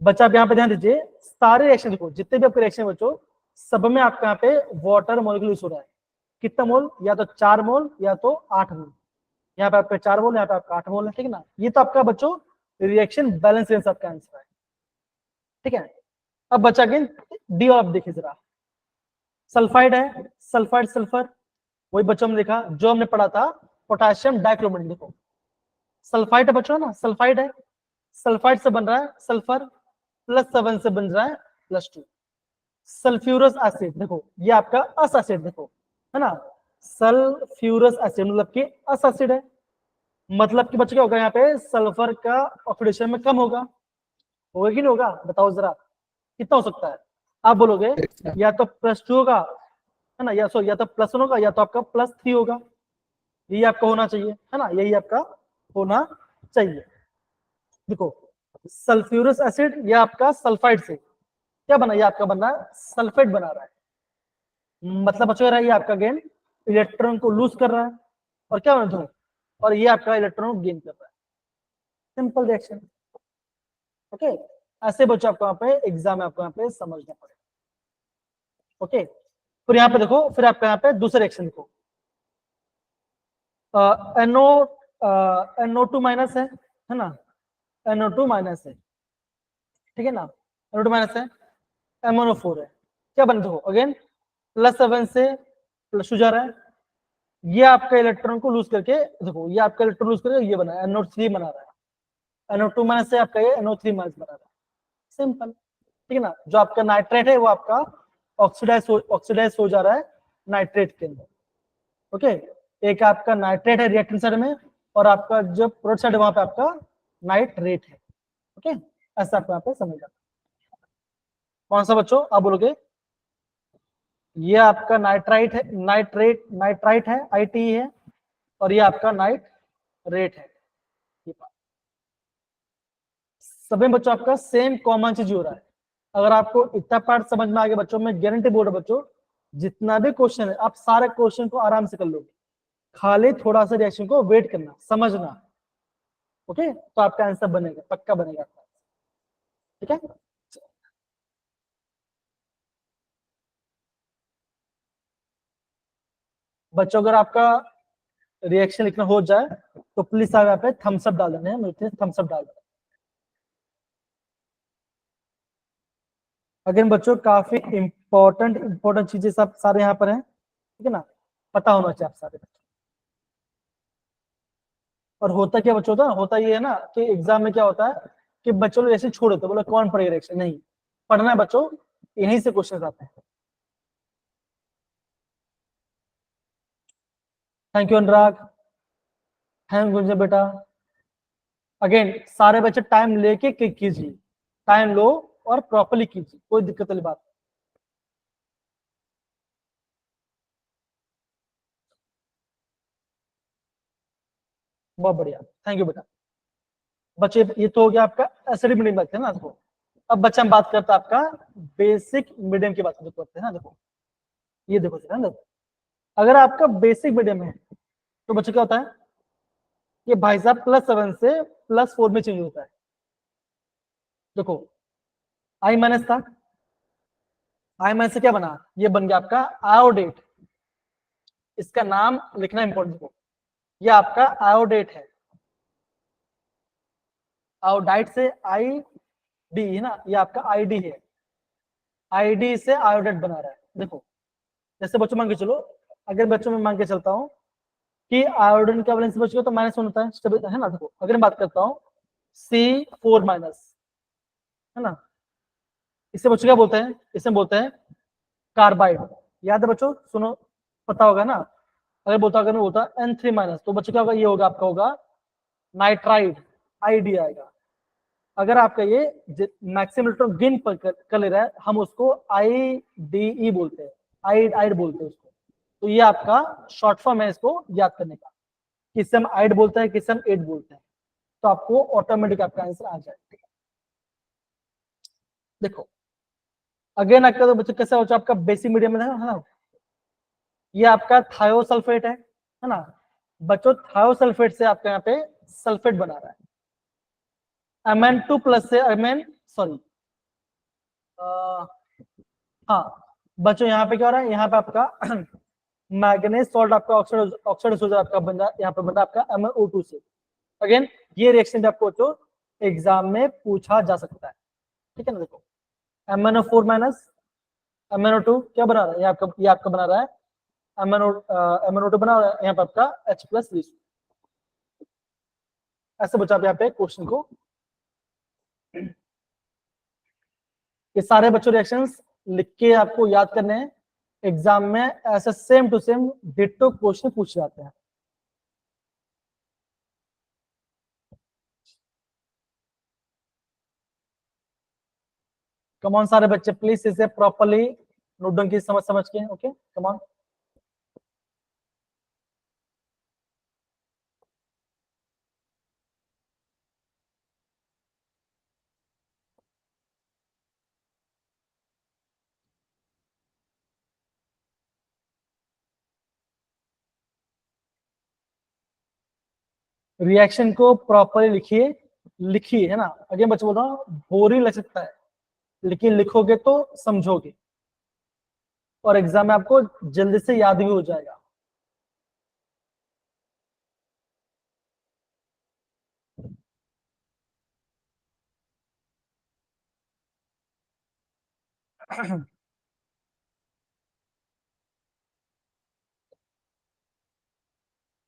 बच्चा आप यहाँ पे ध्यान दीजिए, सारे रिएक्शन देखो जितने भी आपके रिएक्शन बच्चों, सब में आपका यहाँ पे वाटर मॉलिक्यूल यूज हो रहा है। कितना मोल, या तो 4 मोल या तो 8 मोल। यहाँ पे आपका 4 मोल, यहाँ पे आपका 8 मोल है, ठीक है ना। ये तो आपका बच्चों रिएक्शन बैलेंस रेंज आपका आंसर है, ठीक है। अब बचा अगेन डी, और आप देखिए जरा, सल्फाइड है, सल्फाइड सल्फर, वही बच्चों हमने देखा जो हमने पढ़ा था पोटाशियम डाइक्रोमेट। देखो सल्फाइड है बच्चों ना, सल्फाइड है, सल्फाइड से बन रहा है सल्फर, +7 से बन रहा है +2। सल्फ्यूरस एसिड, देखो ये आपका अस एसिड, देखो है ना, सल्फ्यूरस एसिड मतलब कि अस एसिड है, मतलब कि बच्चों क्या होगा यहाँ पे सल्फर का ऑक्सीडेशन में कम होगा कि नहीं होगा, बताओ जरा कितना हो सकता है। आप बोलोगे या तो +2 होगा है ना, या या तो +1 होगा, या तो आपका +3 होगा, यही आपका होना चाहिए है ना, यही आपका होना चाहिए। देखो सल्फ्यूरस एसिड या आपका सल्फाइड से क्या बना, ये आपका बन रहा है सल्फेट बना रहा है, मतलब बच्चों ये आपका गेन इलेक्ट्रॉन को लूज कर रहा है, और क्या बना दो, और ये आपका इलेक्ट्रॉन गेन कर रहा है। Simple reaction, okay. ऐसे बच्चों आपको यहाँ पे एग्जाम में आपको यहाँ पे समझना पड़ेगा, ओके। फिर यहाँ पे देखो, फिर आपका यहाँ पे दूसरा रिएक्शन देखो, NO2- है ना, NO2- है, ठीक है ना, NO2- है, MnO4 है, क्या बन देखो अगेन +7 से +2 जा रहा है, ये आपका इलेक्ट्रॉन को लूज करके देखो, ये आपका इलेक्ट्रॉन लूज करके ये बना है NO3 बना रहा है, NO2- से आपका ये NO3- बना रहा है, सिंपल, ठीक है ना। जो आपका नाइट्रेट है वो आपका ऑक्सीडाइज हो जा रहा है नाइट्रेट के अंदर, ओके। एक आपका नाइट्रेट है रिएक्टेंट साइड में, और आपका जो प्रोडक्ट साइड है वहां पे आपका नाइट्रेट है, ओके। ऐसा आपको यहाँ पे समझना, कौन सा बच्चों आप बोलोगे, ये आपका नाइट्राइट है, नाइट्राइट है ITE है, और ये आपका नाइट्रेट है। सभी बच्चों आपका सेम कॉमन चीज हो रहा है। अगर आपको इतना पार्ट समझ में आ गया बच्चों, मैं गारंटी बोल रहा हूं बच्चों, जितना भी क्वेश्चन है आप सारे क्वेश्चन को आराम से कर लोगे, खाली थोड़ा सा रिएक्शन को वेट करना, समझना, ओके। तो आपका आंसर बनेगा, पक्का बनेगा आपका, ठीक है। बच्चों अगर आपका रिएक्शन लिखना हो जाए तो प्लीज आप यहाँ पे थम्स अप डाल देना है, मुझे थम्स अप डाल देना। अगेन बच्चों काफी इंपॉर्टेंट चीजें सब सारे यहाँ पर हैं, ठीक है ना, पता होना चाहिए आप सारे बच्चों। और होता क्या बच्चों, होता ये है ना कि एग्जाम में क्या होता है कि बच्चों लोग ऐसे छोड़ देते, बोले कौन पढ़ेगा रिएक्शन, नहीं पढ़ना है बच्चों, यहीं से क्वेश्चन आते हैं। Thank you Anurag, thank Gunjan बेटा। अगेन सारे बच्चे टाइम लेके कीजिए, टाइम लो और प्रॉपर्ली कीजिए, कोई दिक्कत वाली बात। बहुत बढ़िया, थैंक यू बेटा। बच्चे ये तो हो गया आपका एसिडिक मीडियम बात है ना, देखो अब बच्चा हम बात करते हैं आपका बेसिक मीडियम की बात करते हैं ना। देखो ये देखो है ना, अगर आपका बेसिक मीडियम है तो बच्चे क्या होता है कि भाई साहब +7 से +4 में चेंज होता है। देखो I- था, I- से क्या बना, ये बन गया आपका आयोडेट, इसका नाम लिखना इंपॉर्टेंट। देखो ये आपका आयोडेट है, आयोडाइट से ID है ना, ये आपका ID है, ID से आयोडेट बना रहा है। देखो जैसे बच्चों मान के चलो, अगर बच्चों में मान के चलता हूँ कि आयोडीन का वैलेंस बच्चों तो -1 होता है ना। देखो अगर मैं बात करता हूँ C4- है ना, इसे बच्चों क्या बोलते हैं, इसे बोलते हैं कार्बाइड। याद है बच्चों, सुनो पता होगा ना, अगर बोलता N3- तो बच्चों क्या होगा, ये होगा आपका होगा नाइट्राइड, ID आएगा। अगर आपका ये मैक्सिमम इलेक्ट्रॉन गेन कर ले रहा है, हम उसको IDE बोलते हैं, आइड बोलते हैं उसको। तो ये आपका शॉर्ट फॉर्म है इसको याद करने का, किसे हम आइड बोलते हैं, किसे हम 8 बोलते हैं। तो आपको ऑटोमेटिक आपका आंसर आ जाएगा। देखो अगेन आपका तो बच्चों कैसा हो, आपका बेसिक मीडियम में है ना, ये आपका थायोसल्फेट है ना बच्चों। थायोसल्फेट से आपका यहाँ पे सल्फेट बना रहा है, Mn2 प्लस से सॉरी हाँ बच्चों, यहाँ पे क्या हो रहा है, यहाँ पे आपका मैग्नीज सॉल्ट आपका ऑक्साइड हो आपका बन रहा है, यहाँ पे बन रहा है आपका MnO2 से। अगेन ये रिएक्शन भी आपको तो एग्जाम में पूछा जा सकता है, ठीक है ना। देखो MnO4 माइनस MnO2 क्या बना रहा है, ये आपका बना रहा है MnO2 बना रहा है, यहाँ पे आपका H+, ऐसे बच्चा आप यहाँ पे क्वेश्चन को, ये सारे बच्चों रिएक्शंस लिख के आपको याद करने हैं, एग्जाम में ऐसे same to same ditto question पूछे जाते हैं। कम ऑन सारे बच्चे प्लीज इसे प्रॉपर्ली नोट डाउन की समझ के, ओके कम ऑन। रिएक्शन को प्रॉपर्ली लिखिए है ना। अगेन बच्चे बोल रहा हूँ बोरिंग लग सकता है, लेकिन लिखोगे तो समझोगे और एग्जाम में आपको जल्दी से याद भी हो जाएगा।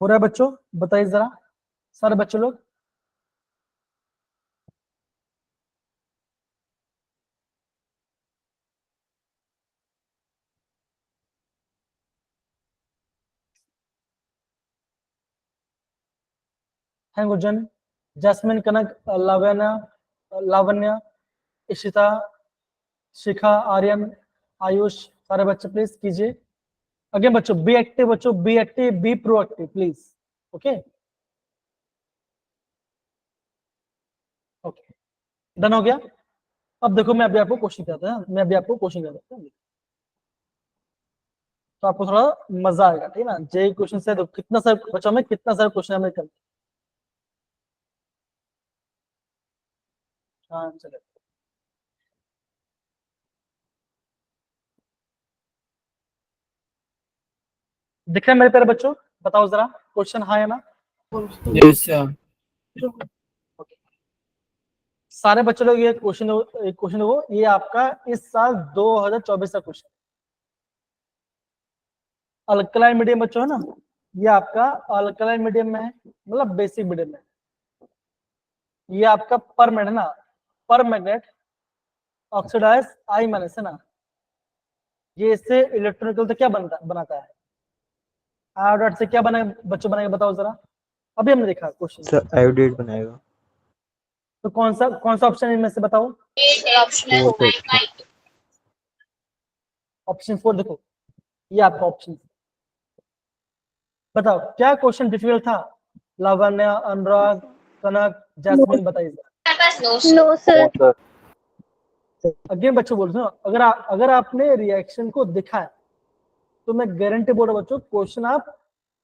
हो रहा है बच्चों, बताइए जरा सारे बच्चों लोग। हैं गुजन, जैस्मिन, कनक, लावण्य, इशिता, शिखा, आर्यन, आयुष, सारे बच्चे प्लीज कीजिए। अगेन बच्चों बी एक्टिव, बच्चों be active, be proactive please, okay okay done हो गया। अब देखो मैं अभी आपको क्वेश्चन करता हूँ, तो आपको थोड़ा मजा आएगा, ठीक है ना। जे क्वेश्चन से कितना सारे बच्चों में कितना सारे क्वेश्चन हमें कर, हाँ चले दिख रहा है मेरे प्यारे बच्चों, बताओ जरा क्वेश्चन हाँ या ना। Yes, sir. Okay. सारे बच्चों लोग ये क्वेश्चन हो, ये आपका इस साल 2024 का क्वेश्चन, अल्कलाइन मीडियम बच्चों है ना, ये आपका अल्कलाइन मीडियम में है, मतलब बेसिक मीडियम में। ये आपका पर मैग्नेट है ना, पर मैग्नेट ऑक्सीडाइज I माइनस है ना, ये इससे इलेक्ट्रॉनिकल तो क्या बनाता है, आयोडाइड से क्या बना बच्चों बनाएगा, बताओ जरा। अभी हमने देखा क्वेश्चन, सर आयोडाइड बनाएगा। तो कौन सा ऑप्शन इनमें से बताओ। ऑप्शन 4 देखो, ये आपका ऑप्शन, बताओ क्या क्वेश्चन डिफिकल्ट था। लावण्य, अनुराग, कनक, जैस्मिन, बताइए जरा। No sir. अगेन बच्चों बोल रहे हो, अगर आपने रिएक्शन को देखा है तो मैं गारंटी बोल रहा हूं बच्चों, क्वेश्चन आप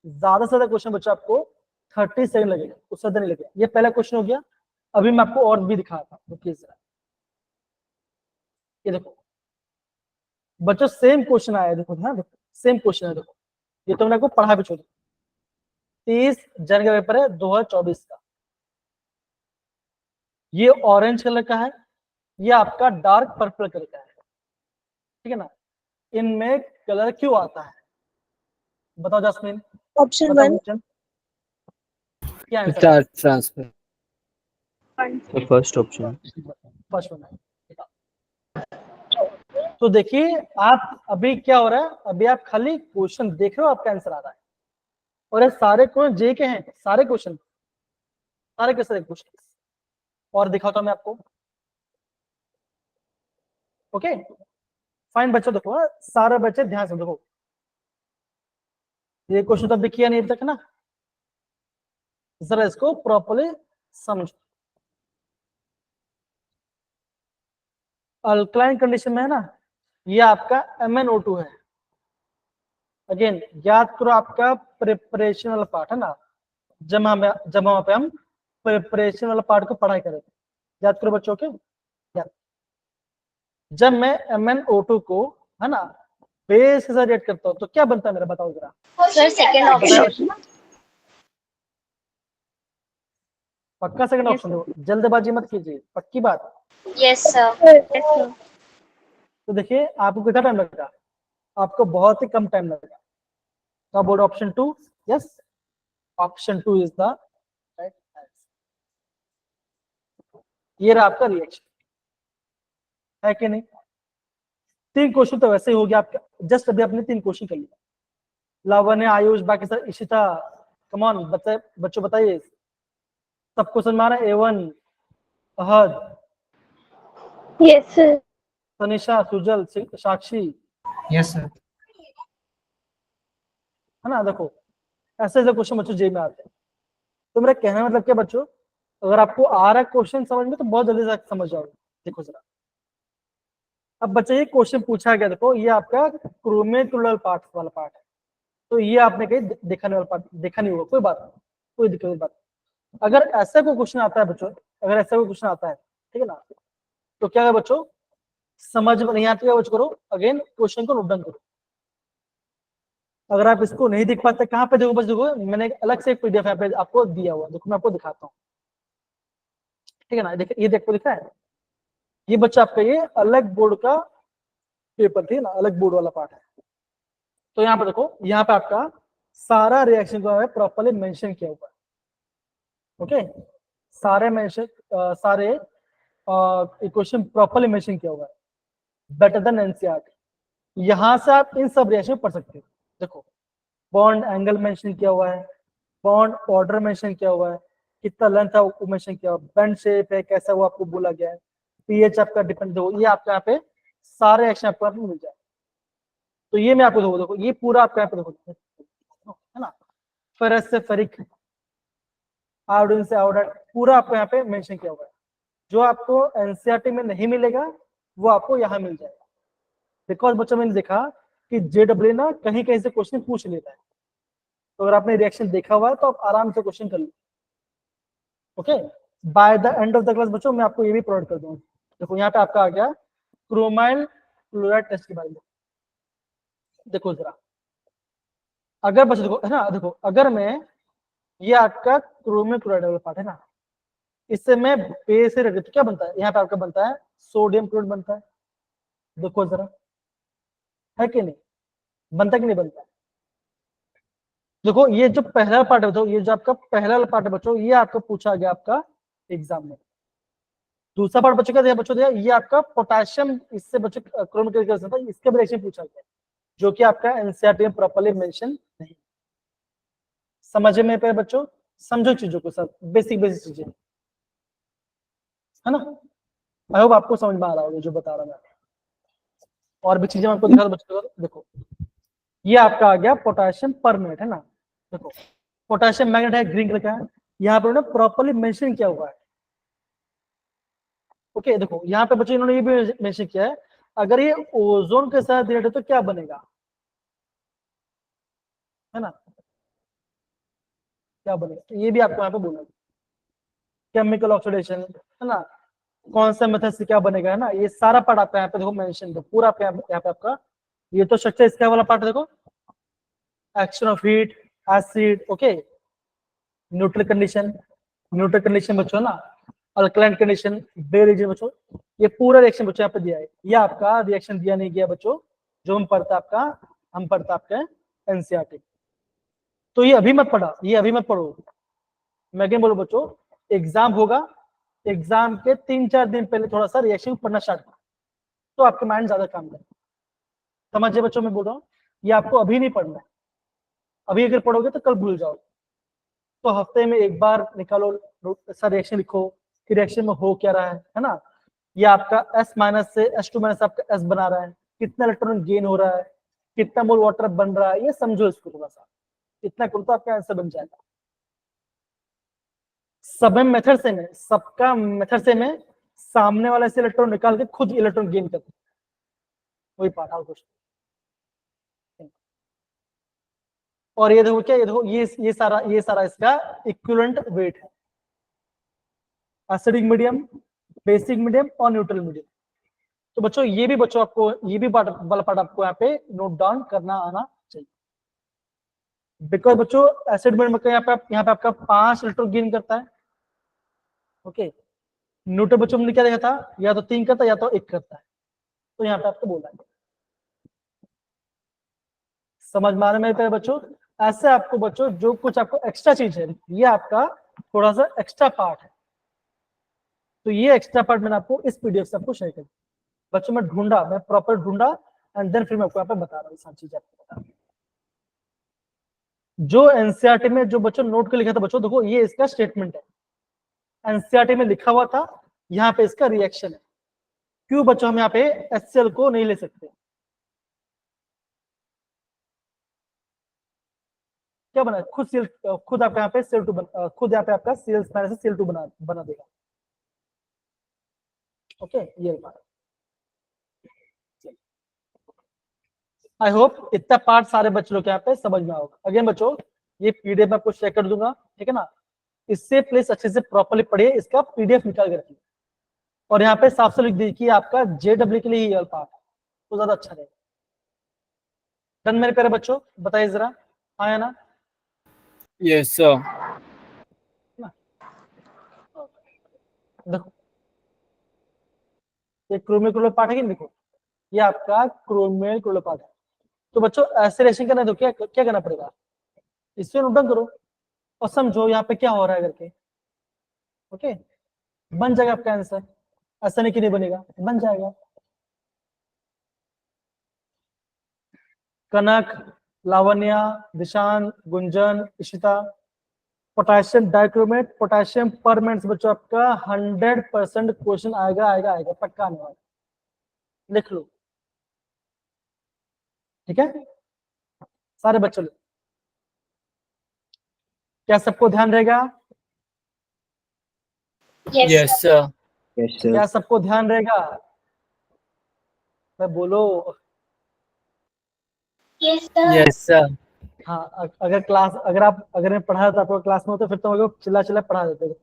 ज्यादा से ज्यादा क्वेश्चन बच्चों आपको 30 सेकंड लगेगा, उससे ज्यादा नहीं लगेगा। ये पहला क्वेश्चन हो गया, अभी मैं आपको और भी दिखाया था, रुकिए जरा। ये देखो बच्चों सेम क्वेश्चन आया है, देखो हाँ देखो सेम क्वेश्चन है, देखो ये तो मैंने आपको पढ़ा भी छोड़ 30 जनवरी का पेपर है 2024 का। ये ऑरेंज कलर का है, ये आपका डार्क पर्पल कलर का है, ठीक है ना। इनमें कलर क्यों आता है, बताओ जैस्मिन। ऑप्शन बताओ 1 गुंजन, क्या आंसर है? Charge transfer. Sir first option. First one है। तो देखिए आप अभी क्या हो रहा है, अभी आप खाली क्वेश्चन देख रहे हो, आपका आंसर आ रहा है। और ये सारे क्वेश्चन जे के हैं, सारे क्वेश्चन सारे के सारे क्वेश्चन, और दिखाता हूं मैं आपको। ओके फाइन बच्चों, देखो हाँ, सारे बच्चे ध्यान से देखो, ये क्वेश्चन तो अभी किया नहीं अभी तक ना, जरा इसको प्रॉपर्ली समझो। अल्कलाइन कंडीशन में है ना, ये आपका MnO2 है। अगेन याद करो आपका प्रिपरेशन वाला पार्ट है ना, जब वहां पे हम प्रिपरेशन वाला पार्ट को पढ़ाई करें, याद करो बच्चों के। याद, जब मैं MnO2 को है ना बेस के साथ रिएक्ट करता हूँ तो क्या बनता है मेरा, बताओ जरा। Sir second option. पक्का सेकंड ऑप्शन दो, जल्दबाजी मत कीजिए, पक्की बात। Yes sir. तो देखिए आपको कितना टाइम लगेगा, आपको बहुत ही कम टाइम लगेगा। तो board option 2, yes option 2 is the right answer. ये रहा आपका रिएक्शन है कि नहीं। 3 क्वेश्चन तो वैसे ही हो गया आपका, जस्ट अभी आपने 3 क्वेश्चन कर लिया। लावण्य, आयुष, बाकी सर, इशिता, कम ऑन बच्चों बताइए, सबको समझ में आ रहा है। A1, अहद, यस सर। तनिषा, सुजल, साक्षी, यस सर। है ना। देखो ऐसे ऐसे क्वेश्चन बच्चों जेब में आते हैं। तो मेरा कहने का मतलब क्या बच्चों, अगर आपको आ रहा है क्वेश्चन समझ में तो बहुत जल्दी से समझ जाओगे। देखो जरा, अब बच्चे ये क्वेश्चन पूछा गया, देखो ये आपका क्रोमेटुलर पार्ट वाला पार्ट है, तो ये आपने कहीं देखा नहीं वाला पार्ट, देखा नहीं होगा, कोई बात नहीं, कोई दिक्कत की बात नहीं। अगर ऐसा कोई क्वेश्चन आता है बच्चों, अगर ऐसा कोई क्वेश्चन आता है, ठीक है ना, तो क्या है बच्चों, समझ में नहीं आती है बच्चों, करो अगेन क्वेश्चन को नोट डाउन करो। अगर आप इसको नहीं दिख पाते, कहाँ पे देखो बस, देखो मैंने एक अलग से एक PDF यहाँ पे आपको दिया हुआ, देखो मैं आपको दिखाता हूँ, ठीक है ना। देखिए ये देखो, दिख रहा है, ये बच्चा आपका ये अलग बोर्ड का पेपर थी ना, अलग बोर्ड वाला पार्ट है। तो यहाँ पे देखो, यहाँ पे आपका सारा रिएक्शन को है प्रॉपर्ली मेंशन किया हुआ है। ओके सारे मेंशन, सारे इक्वेशन प्रॉपर्ली मेंशन किया हुआ है, बेटर देन एनसीईआरटी। यहाँ से आप इन सब रिएक्शन पढ़ सकते हो। देखो बॉन्ड एंगल मेंशन किया हुआ है, बॉन्ड ऑर्डर मेंशन किया हुआ है, कितना लेंथ है वो मेंशन किया हुआ है, बेंड शेप है कैसा वो आपको बोला गया है, पीएच आपका डिपेंड हो, ये आपका यहाँ पे सारे एक्शन आपको यहाँ पे मिल जाए। तो ये मैं आपको देखो ये पूरा आपका यहाँ पे देखो है ना, फेरस से फेरिक, आयोडीन से आयोडाइड, पूरा आपको यहाँ पे मेंशन किया हुआ है। जो आपको एनसीईआरटी में नहीं मिलेगा वो आपको यहाँ मिल जाएगा। बिकॉज बच्चों मैंने देखा कि JEE ना कहीं कहीं से क्वेश्चन पूछ लेता है, तो अगर आपने रिएक्शन देखा हुआ है तो आप आराम से क्वेश्चन कर लो। Okay by the end of the class बच्चों मैं आपको ये भी प्रोवाइड कर दूंगा। देखो यहाँ पे आपका आ गया क्रोमाइल क्लोराइड टेस्ट के बारे में। देखो जरा, अगर बच्चों देखो है ना, देखो अगर मैं ये आपका क्रोमियम क्लोराइड वाला पार्ट है ना, इससे मैं बेस से रख, तो क्या बनता है, यहाँ पे आपका बनता है सोडियम क्लोराइड बनता है। देखो जरा, है कि नहीं, बनता कि नहीं बनता। देखो ये जो पहला पार्ट है बच्चों, ये जो आपका पहला पार्ट है बच्चों, ये आपको पूछा गया आपका एग्जाम में। दूसरा पार्ट बच्चों क्या दिया, बच्चों दिया ये आपका पोटेशियम, इससे बच्चों क्रोमिक इसके भी रिएक्शन पूछा गया, जो कि आपका एनसीईआरटी में प्रॉपर्ली मेंशन नहीं। समझ में पे बच्चों, समझो चीजों को, सब बेसिक बेसिक चीजें है ना। आई होप आपको समझ में आ रहा होगा जो बता रहा मैं। और भी चीजें मैं आपको दिखा दूं बच्चों को। देखो ये आपका आ गया पोटेशियम पर मिनट है ना। देखो पोटेशियम मैग्नेट है, ग्रीन कलर का है, यहाँ पर उन्होंने प्रॉपर्ली मेंशन किया हुआ है। ओके देखो यहाँ पे बच्चों इन्होंने ये भी मेंशन किया है, अगर ये ओजोन के साथ रिलेटेड तो क्या बनेगा, है ना, क्या बनेगा, तो ये भी आपको यहाँ पे बोला केमिकल ऑक्सीडेशन है ना, कौन सा मेथड से क्या बनेगा, है ना। ये सारा पार्ट आपका यहाँ पे देखो मेंशन, पूरा आपका यहाँ पे आपका ये तो स्ट्रक्चर इसका वाला पार्ट देखो, action of heat, acid, okay neutral condition बच्चों ना, अल्कलाइन कंडीशन, बेस रीजन बच्चों, ये पूरा रिएक्शन बच्चों यहाँ पे दिया है। ये आपका रिएक्शन दिया नहीं गया बच्चों, जो हम पढ़ता आपका एनसीईआरटी। तो ये अभी मत पढ़ा, ये अभी मत पढ़ो, मैं क्या बोलूं बच्चों, एग्जाम होगा, एग्जाम के 3-4 दिन पहले थोड़ा सा रिएक्शन पढ़ना स्टार्ट करो, तो आपका माइंड ज्यादा काम करेगा। समझिए बच्चों मैं बोल रहा हूँ, ये आपको अभी नहीं पढ़ना है, अभी अगर पढ़ोगे तो कल भूल जाओगे। तो हफ्ते में एक बार निकालो, ऐसा रिएक्शन लिखो, कि रिएक्शन में हो क्या रहा है ना। ये आपका S माइनस से H2 माइनस आपका S बना रहा है, कितना इलेक्ट्रॉन गेन हो रहा है, कितना मोल वाटर बन रहा है, ये समझो इसको थोड़ा सा, इतना करो तो आपका आंसर बन जाएगा। सब मेथड से में, सबका मेथड से में सामने वाले से इलेक्ट्रॉन निकाल के खुद इलेक्ट्रॉन गेन करते, वही पार्ट और कुछ। और ये देखो क्या, ये देखो ये सारा इसका इक्विवेलेंट वेट है, एसिडिक मीडियम, बेसिक मीडियम और न्यूट्रल मीडियम। तो बच्चों ये भी बच्चों आपको ये भी वाला पार्ट आपको यहाँ पे नोट डाउन करना आना चाहिए। बिकॉज बच्चों एसिड मीडियम का यहाँ पे आपका 5 इलेक्ट्रॉन गेन करता है। ओके, न्यूट्रल बच्चों ने क्या देखा था, या तो 3 करता है या तो 1 करता है। तो यहाँ पे आपको बोला है, समझ में आ रहा है मेरे प्यारे बच्चों। ऐसे आपको बच्चों जो कुछ आपको एक्स्ट्रा चीज है, ये आपका थोड़ा सा एक्स्ट्रा पार्ट है। तो ये एक्स्ट्रा पार्ट मैंने आपको इस पीडीएफ से आपको शेयर कर दिया बच्चों। मैं प्रॉपर ढूंढा एंड देन फिर मैं आपको यहाँ पे बता रहा हूँ सारी चीजें आपको बता रहा हूँ। जो एनसीईआरटी में जो बच्चों नोट कर लिखा था बच्चों, देखो ये इसका स्टेटमेंट है, एनसीईआरटी में लिखा हुआ था, यहाँ पे इसका रिएक्शन है। क्यों बच्चों हम यहाँ पे HCl को नहीं ले सकते, क्या बना खुद आप यहाँ पे Cl2 खुद यहाँ पे आपका Cl2 बना देगा। ओके, ये बात। आई होप इतना पार्ट सारे बच्चों के यहाँ पे समझ में आओगे। अगेन बच्चों ये पीडीएफ आपको शेयर कर दूंगा, ठीक है ना। इससे प्लीज अच्छे से प्रॉपर्ली पढ़िए, इसका पीडीएफ निकाल कर रखिए और यहाँ पे साफ से लिख दीजिए कि आपका JW के लिए ये पार्ट है, तो ज्यादा अच्छा रहेगा। डन मेरे प्यारे बच्चों, बताइए जरा, आया ना। Yes, sir. देखो ये क्रोमियल पार्ट है कि नहीं, देखो ये आपका क्रोमियल पार्ट है। तो बच्चों ऐसे रिएक्शन करना है तो क्या क्या करना पड़ेगा, इससे नोट डाउन करो और समझो यहाँ पे क्या हो रहा है करके। ओके, बन जाएगा आपका आंसर, ऐसा नहीं कि नहीं बनेगा, बन जाएगा। Kanak, Lavanya, Dishan, Gunjan, Ishita, potassium dichromate, potassium permanganate बच्चों आपका 100% क्वेश्चन आएगा पक्का आने वाला, लिख लो, ठीक है सारे बच्चों। क्या सबको ध्यान रहेगा, Yes, Yes, sir. sir. Yes, sir. क्या सबको ध्यान रहेगा, मैं बोलो। Yes, sir. Yes, sir. हाँ, अगर मैं पढ़ा था आपको क्लास में होता फिर तो चिल्ला पढ़ा देते।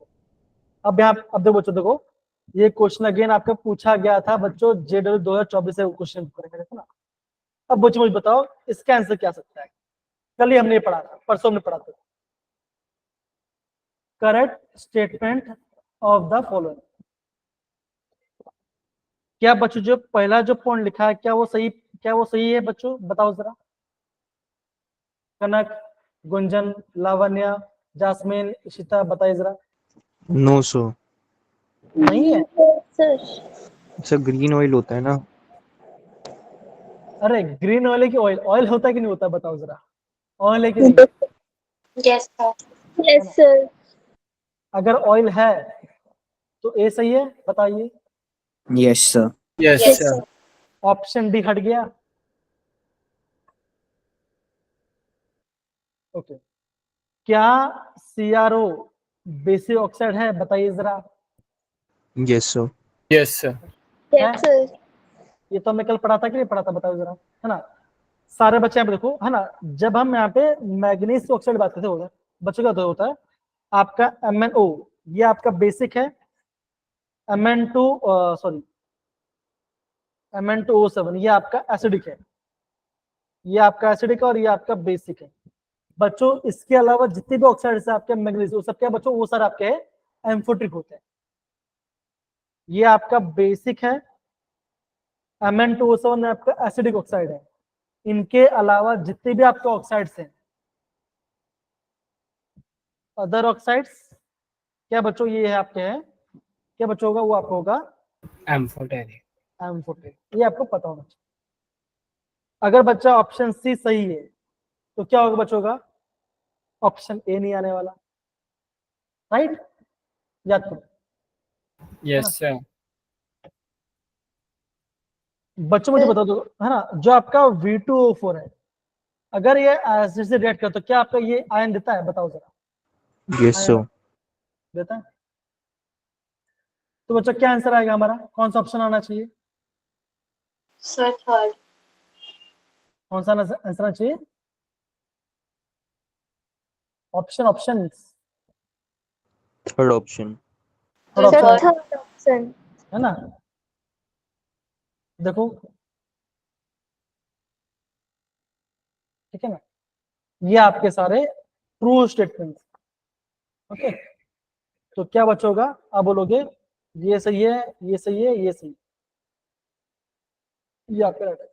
अब देखो बच्चों, देखो ये क्वेश्चन अगेन आपका पूछा गया था बच्चों, JW 2024 से क्वेश्चन करेंगे ना। अब बच्चों मुझे बताओ इसका आंसर क्या सकता है, कल ही हमने पढ़ा था, परसों हमने पढ़ा था। Correct statement of the following. क्या बच्चों जो पहला जो पॉइंट लिखा है क्या वो सही है बच्चों, बताओ जरा। कनक, गुंजन, लावण्या, जास्मिन, इशिता, बताइए जरा। No, sir. नहीं है, Yes, sir. Sir green oil होता है ना। अरे ग्रीन ऑयल है कि ऑयल होता है कि नहीं होता, बताओ जरा, ऑयल है कि नहीं। Yes, sir. Yes, sir. अगर ऑयल है तो ए सही है, बताइए। Yes, sir. Yes, Yes, sir. sir. Option D हट गया। ओके, क्या CRO बेसिक ऑक्साइड है, बताइए जरा। Yes, sir. Yes, sir. Yes, sir. ये तो मैं कल पढ़ा था कि नहीं पढ़ा था, बताओ जरा, है ना। सारे बच्चे यहाँ पे देखो, है ना, जब हम यहाँ पे मैग्नीज ऑक्साइड बात करते होगा बच्चों का तो होता है आपका MnO, ये आपका बेसिक है। Mn2O7 ये आपका एसिडिक है, ये आपका एसिडिक है और ये आपका बेसिक है बच्चों। इसके अलावा जितने भी ऑक्साइड है आपके मैग्नीज, वो सब क्या बच्चों, वो सारे आपके एम्फोट्रिक होते हैं। ये आपका बेसिक है, Mn2O7 आपका एसिडिक ऑक्साइड है। इनके अलावा जितने भी आपके ऑक्साइड्स हैं, अदर ऑक्साइड्स क्या बच्चों ये है आपके हैं, क्या बच्चों होगा, वो आपको होगा Amphotericin. एम्फोट्रिक, ये आपको पता होना चाहिए। अगर बच्चा ऑप्शन सी सही है तो क्या होगा बच्चों का, ऑप्शन ए नहीं आने वाला, राइट, याद करो। Yes, sir. बच्चों मुझे बता दो, है ना, जो आपका V2O4 है, अगर ये एसिड से रिएक्ट करता तो क्या आपका ये आयन देता है? बताओ जरा। Yes, sir. आयन देता है? तो बच्चों क्या आंसर आएगा हमारा? कौन सा ऑप्शन आना चाहिए? Sir, third. कौन सा आंसर आना चाहिए? Option Third option. Third Sir, option third option. है ना। देखो, ठीक है ना, ये आपके सारे ट्रू स्टेटमेंट। ओके, तो क्या बच्चा होगा? आप बोलोगे ये सही है, ये सही है, ये सही, ये आपका राइट है।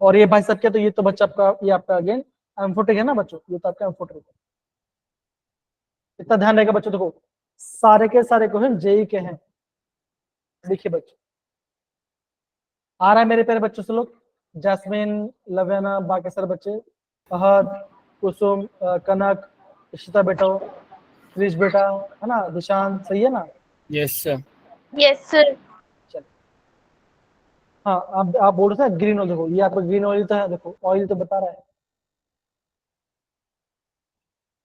और ये भाई सब क्या, तो ये तो बच्चा आपका, ये आपका अगेन एम्फोटिक है ना बच्चों, ये तो आपका एम्फोटिक है। इतना ध्यान रहेगा बच्चों। देखो, सारे के सारे क्वेश्चन जेई के हैं। देखिए बच्चों, आ रहा है मेरे प्यारे बच्चों से लोग, जैस्मिन, लवेना, बाकी सारे बच्चे, अहद, कुसुम, कनक, इशिता बेटा, क्रिश बेटा, है ना, दिशांत, सही है ना? Yes, sir. Yes, sir. चल, हाँ, आप बोल रहे थे ग्रीन ऑयल। देखो ये आपका ग्रीन ऑयल तो है, देखो ऑयल तो बता रहा है।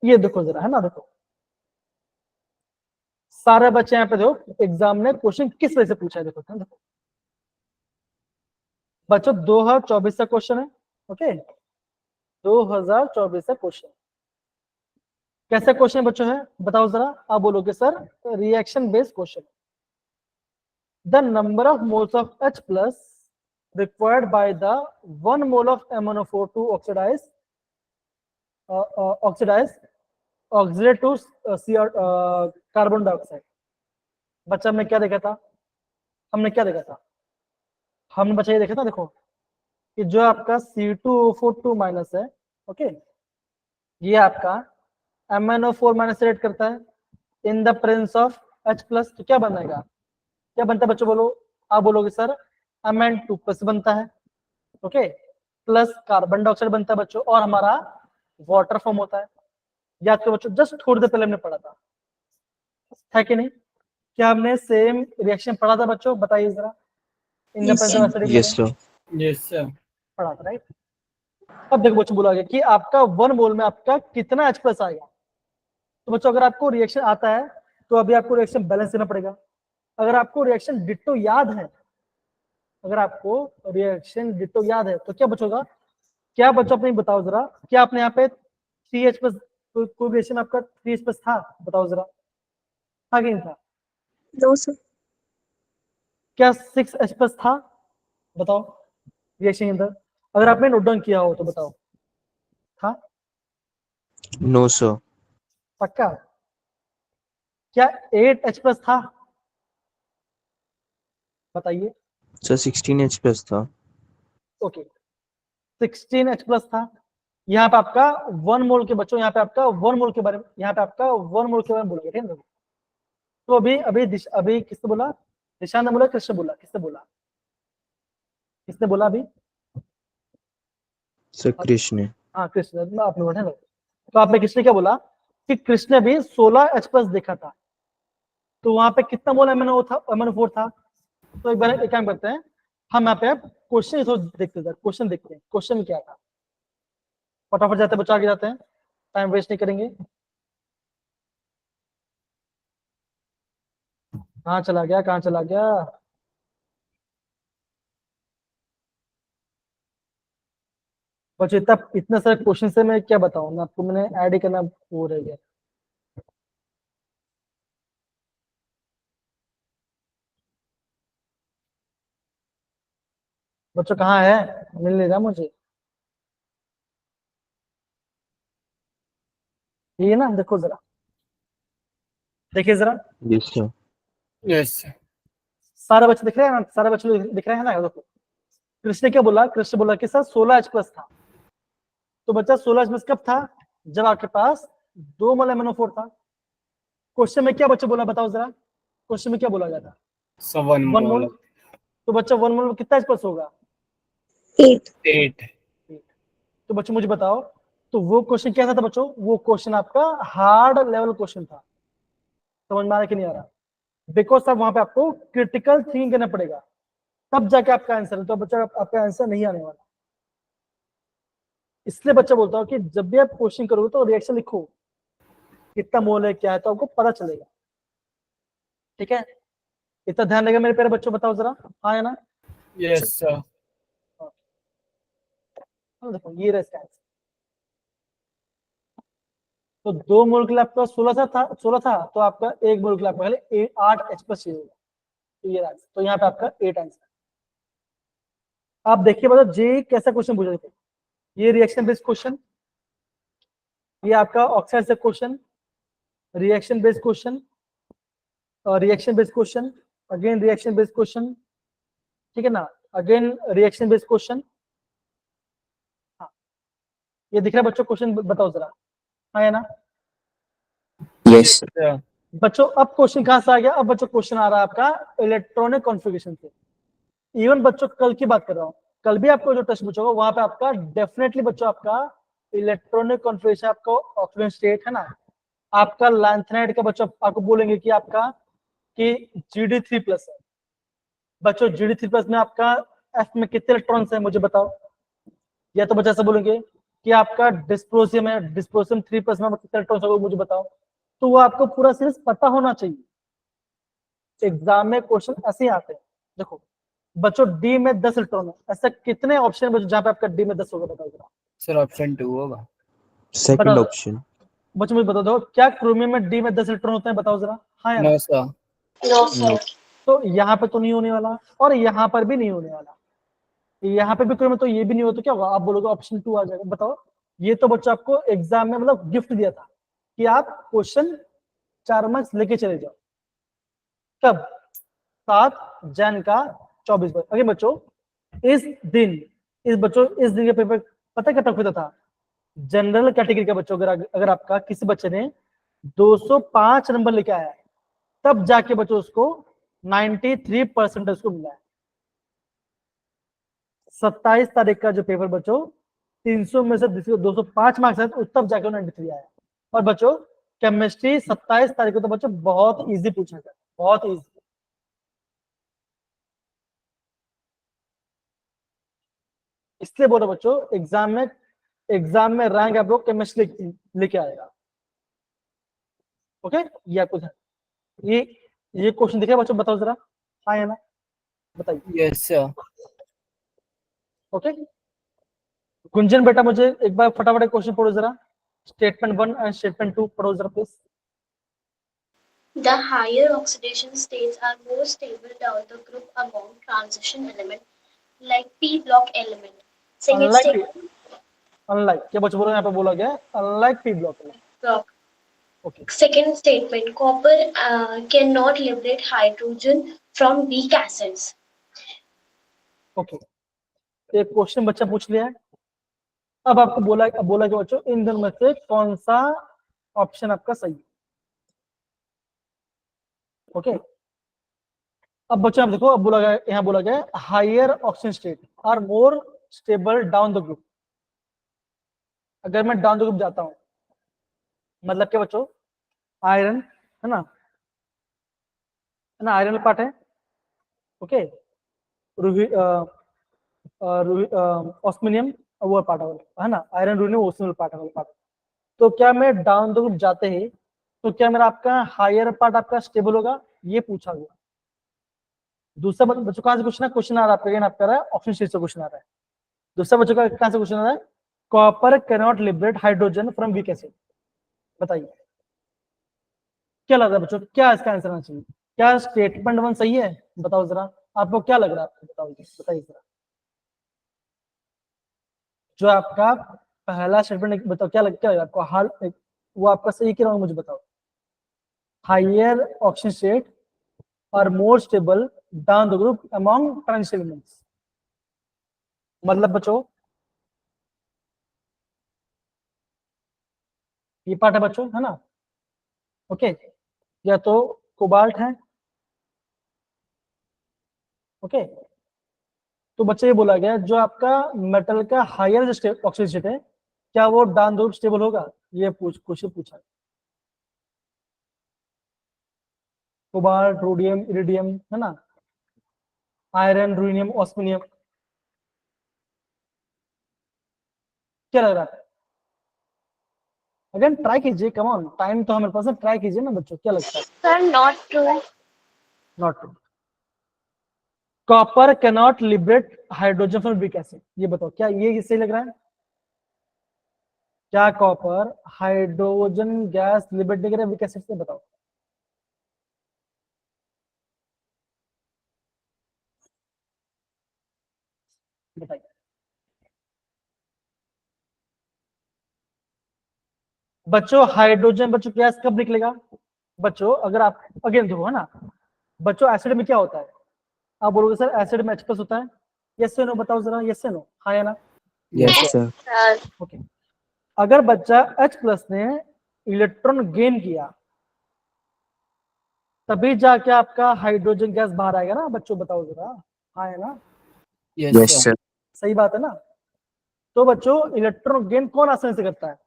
ये देखो जरा, है ना, देखो सारे बच्चे यहाँ पे देखो, एग्जाम ने क्वेश्चन किस वजह से पूछा है। देखो देखो बच्चों, 2024 का क्वेश्चन है। ओके, 2024 का क्वेश्चन कैसा क्वेश्चन बच्चों है? बताओ जरा। आप बोलोगे sir reaction based question. The number of moles of H plus required by the 1 mole of MnO4 to oxidize auxiliary to carbon dioxide. बच्चा हमने क्या देखा था? हमने क्या देखा था? हमने बच्चा ये देखा था, देखो कि जो आपका C2O4 माइनस है, ओके, ये आपका MnO4 माइनस से रेट करता है in the presence of H plus, तो क्या बनेगा? क्या बनता है बच्चों? बोलो। आप बोलोगे सर Mn2 प्लस बनता है, ओके, प्लस कार्बन डाइऑक्साइड बनता है बच्चों, और हमारा वाटर फॉर्म होता है। याद करो बच्चों, जस्ट थोड़ी देर पहले हमने पढ़ा था, है कि नहीं? क्या हमने सेम रिएक्शन पढ़ा था बच्चों? बताइए जरा। In the presence of Yes, sir. Yes, sir. पढ़ा था, राइट? अब देखो बच्चों, बोला गया कि आपका 1 मोल में आपका कितना H प्लस आएगा। तो बच्चों अगर आपको रिएक्शन आता है तो अभी आपको रिएक्शन बैलेंस देना पड़ेगा। अगर आपको रिएक्शन डिट्टो याद है, अगर आपको रिएक्शन डिट्टो याद है तो क्या बचोगा? क्या बच्चों अपने बताओ जरा, क्या आपने यहाँ पे 3H प्लस कोई रिएक्शन आपका 3H प्लस था? बताओ जरा, था कि नहीं था? No, sir. क्या 6H प्लस था? बताओ रिएक्शन के अंदर, अगर आपने नोट डाउन किया हो तो बताओ, था? No, sir. पक्का? क्या 8H प्लस था? बताइए। Sir, 16H plus था. ओके, 16H प्लस था। यहाँ पे आपका 1 मोल के बच्चों, यहाँ पे आपका 1 मोल के बारे में, यहाँ पे आपका 1 मोल के बारे में बोला गया, ठीक है? तो अभी अभी अभी किसने बोला? निशान ने बोला, कृष्ण बोला, किसने बोला? किसने बोला अभी? Sir, Krishna. हाँ कृष्ण, आपने बोला ना। तो आपने कृष्ण क्या बोला कि कृष्ण भी 16H प्लस देखा था। तो वहां पे कितना मोल MnO4 था? तो एक बार एक काम करते हैं, हम यहाँ पे क्वेश्चन देखते हैं, क्वेश्चन देखते हैं क्वेश्चन क्या था। फटाफट जाते बच्चा, आगे जाते हैं, टाइम वेस्ट नहीं करेंगे। कहाँ चला गया, कहाँ चला गया? बच्चों इतना सारे क्वेश्चन से मैं क्या बताऊं, मैं आपको, मैंने ऐड ही करना वो रह गया। बच्चों कहाँ है? मिल नहीं रहा मुझे। ये ना देखो जरा, देखिए जरा, Yes, sir. Yes, sir. सारे बच्चे दिख रहे हैं ना? सारे बच्चे लोग दिख रहे हैं ना? देखो कृष्ण क्या बोला, कृष्ण बोला कि सर 16H प्लस था। तो बच्चा 16H प्लस कब था? जब आपके पास 2 मोल MnO4 था। क्वेश्चन में क्या बच्चा बोला, बताओ जरा, क्वेश्चन में क्या बोला गया था? So 1 1 mole. मोल। तो बच्चा 1 मोल में कितना H प्लस होगा? 8. 8. तो बच्चों मुझे बताओ, तो वो क्वेश्चन क्या था बच्चों? वो क्वेश्चन आपका हार्ड लेवल क्वेश्चन था। समझ में आ रहा कि नहीं आ रहा? बिकॉज साहब वहां पे आपको क्रिटिकल थिंकिंग करना पड़ेगा, तब जाके आपका आंसर है, तो बच्चा आपका आंसर नहीं आने वाला। इसलिए बच्चा बोलता हूँ कि जब भी आप क्वेश्चन करोगे तो रिएक्शन लिखो, कितना मोल है क्या है, तो आपको पता चलेगा। ठीक है, इतना ध्यान रहेगा मेरे प्यारे बच्चों, बताओ जरा, हाँ या ना? Yes, sir. देखो ये रहा इसका आंसर। तो 2 मोल के लिए आपका 16 था, तो आपका 1 मोल के लिए आपका पहले 8 H+ चाहिए होगा, तो ये आंसर, तो यहाँ पे आपका 8 आंसर। आप देखिए बताओ जे कैसा क्वेश्चन पूछ रहे थे, ये रिएक्शन बेस्ड क्वेश्चन, ये आपका ऑक्साइड से question, reaction based question, reaction based question, again reaction based question, ठीक है ना, अगेन रिएक्शन बेस्ड क्वेश्चन। हाँ, ये दिख रहा है बच्चों क्वेश्चन, बताओ जरा, हाँ या ना? Yes. Sir. बच्चों अब क्वेश्चन कहां से आ गया, अब बच्चों क्वेश्चन आ रहा है आपका इलेक्ट्रॉनिक कॉन्फ़िगरेशन से। इवन बच्चों कल की बात कर रहा हूँ, कल भी आपको जो टेस्ट पूछोगा वहां पे आपका डेफिनेटली बच्चों आपका इलेक्ट्रॉनिक कॉन्फ़िगरेशन, आपका ऑक्सीजन स्टेट है ना, आपका लैंथेनाइड का बच्चों आपको बोलेंगे कि आपका कि GD3+ है। बच्चों GD3+ में आपका F में कितने इलेक्ट्रॉन्स है मुझे बताओ, या तो बच्चा ऐसा बोलेंगे कि आपका डिस्प्रोसियम है, डिस्प्रोसियम 3+ में कितने इलेक्ट्रॉन्स होगा मुझे बताओ, तो वो आपको पूरा सीरीज पता होना चाहिए। एग्जाम में क्वेश्चन ऐसे ही आते हैं। देखो बच्चों डी में 10 इलेक्ट्रॉन है, ऐसा कितने ऑप्शन बच्चों जहां पे आपका डी में 10 होगा, बताओ जरा। Sir, option 2 होगा। Second बताओ option. बच्चों मुझे बता दो, क्या क्रोमियम में डी में 10 इलेक्ट्रॉन होते हैं, बताओ जरा, हाँ या ना? No, sir. No, No. sir. तो यहाँ पे तो नहीं होने वाला, और यहाँ पर भी नहीं होने वाला, यहाँ पे भी क्रोमियम, तो ये भी नहीं हो, तो क्या होगा, आप बोलोगे ऑप्शन 2 आ जाएगा। बताओ, ये तो बच्चों आपको एग्जाम में मतलब गिफ्ट दिया था कि आप क्वेश्चन 4 मार्क्स लेके चले जाओ। कब? 7 जन का 24 बजे। अगे बच्चों इस दिन, इस दिन के पेपर पता क्या टफ होता था, जनरल कैटेगरी का बच्चों, अगर आपका किसी बच्चे ने 205 नंबर लेके आया है, तब जाके बच्चों उसको 93% उसको मिला है। 27 तारीख का जो पेपर बच्चों 300 में से 205 मार्क्स है, तो तब जाके 93 आया। और बच्चों केमिस्ट्री 27 तारीख को तो बच्चों बहुत इजी पूछा गया, बहुत इजी। इसलिए बोलो बच्चों एग्जाम में रैंक आप लोग केमिस्ट्री लेके आएगा। ओके, ये आपको ये क्वेश्चन दिख रहा है बच्चों, बताओ जरा, हाँ या ना, बताइए। Yes, sir. ओके, गुंजन बेटा मुझे एक बार फटाफट क्वेश्चन पढ़ो जरा, स्टेटमेंट 1 एंड स्टेटमेंट 2 पढ़ो जरा please. The higher oxidation states are more stable down the group among transition element like p block element. Second unlike statement unlike क्या बच्चों बोलो, यहाँ पे बोला गया unlike P block. block. Okay, Second statement, copper cannot liberate hydrogen from weak acids. Okay, एक क्वेश्चन बच्चा पूछ लिया है। अब आपको बोला कि बच्चों इन दोनों में से कौन सा ऑप्शन आपका सही है। ओके, अब बच्चों आप देखो, अब बोला गया, यहाँ बोला गया higher oxygen state are more stable down the group. अगर मैं डाउन द ग्रुप जाता हूं, मतलब क्या बच्चों, आयरन है ना, आयरन पार्ट है। ओके, ऑस्मिनियम वो पार्ट है ना, आयरन रूनियम ओस्मिनियम पार्ट। तो क्या मैं डाउन द ग्रुप जाते ही, तो क्या मेरा आपका हायर पार्ट आपका स्टेबल होगा, ये पूछा गया। दूसरा बच्चों कहां से क्वेश्चन आ रहा है आपका, आपका ऑप्शन शीट से क्वेश्चन आ रहा है। दूसरा बच्चों का कहां से क्वेश्चन आ रहा है, copper can not liberate hydrogen from weak acid. बताइए क्या लग रहा है बच्चों, क्या इसका आंसर आना चाहिए, क्या स्टेटमेंट 1 सही है, बताओ जरा, आपको क्या लग रहा है, आपको बताइए जरा। जो आपका पहला स्टेटमेंट बताओ, क्या लग रहा है आपको, हाल वो आपका सही क्या मुझे बताओ। हायर ऑक्सीजन स्टेट और मोर stable down the group among transition elements, मतलब बच्चों ये पार्ट है बच्चों, है ना। ओके, या तो कोबाल्ट है। ओके, तो बच्चे ये बोला गया जो आपका मेटल का हायर ऑक्सीजन स्टेट है, क्या वो डाउन द ग्रुप स्टेबल होगा, ये क्वेश्चन पूछा। कोबाल्ट, रोडियम, इरिडियम, है ना, आयरन, यूरेनियम, ऑस्मिनियम। क्या लग रहा है? अगेन ट्राई कीजिए, कम ऑन, टाइम तो हमारे पास है, ट्राई कीजिए ना बच्चों, क्या लगता है? Sir, not true. Not true. Copper can not liberate hydrogen from weak acid, ये बताओ क्या ये सही लग रहा है? क्या कॉपर हाइड्रोजन गैस लिबरेट नहीं करे वीक एसिड से? बताओ। बताइए। बच्चों हाइड्रोजन, बच्चों गैस कब निकलेगा? बच्चों अगर आप अगेन देखो, है ना बच्चों, एसिड में क्या होता है? आप बोलोगे सर एसिड में H+ होता है, यस से नो बताओ जरा, यस से नो, हाँ या ना? Yes, sir. Sir, okay. अगर बच्चा H+ ने इलेक्ट्रॉन गेन किया तभी जाके आपका हाइड्रोजन गैस बाहर आएगा ना बच्चों, बताओ जरा, हाँ है ना? Yes, Yes, sir. sir. सही बात है ना? तो बच्चों इलेक्ट्रॉन गेन कौन आसानी से करता है?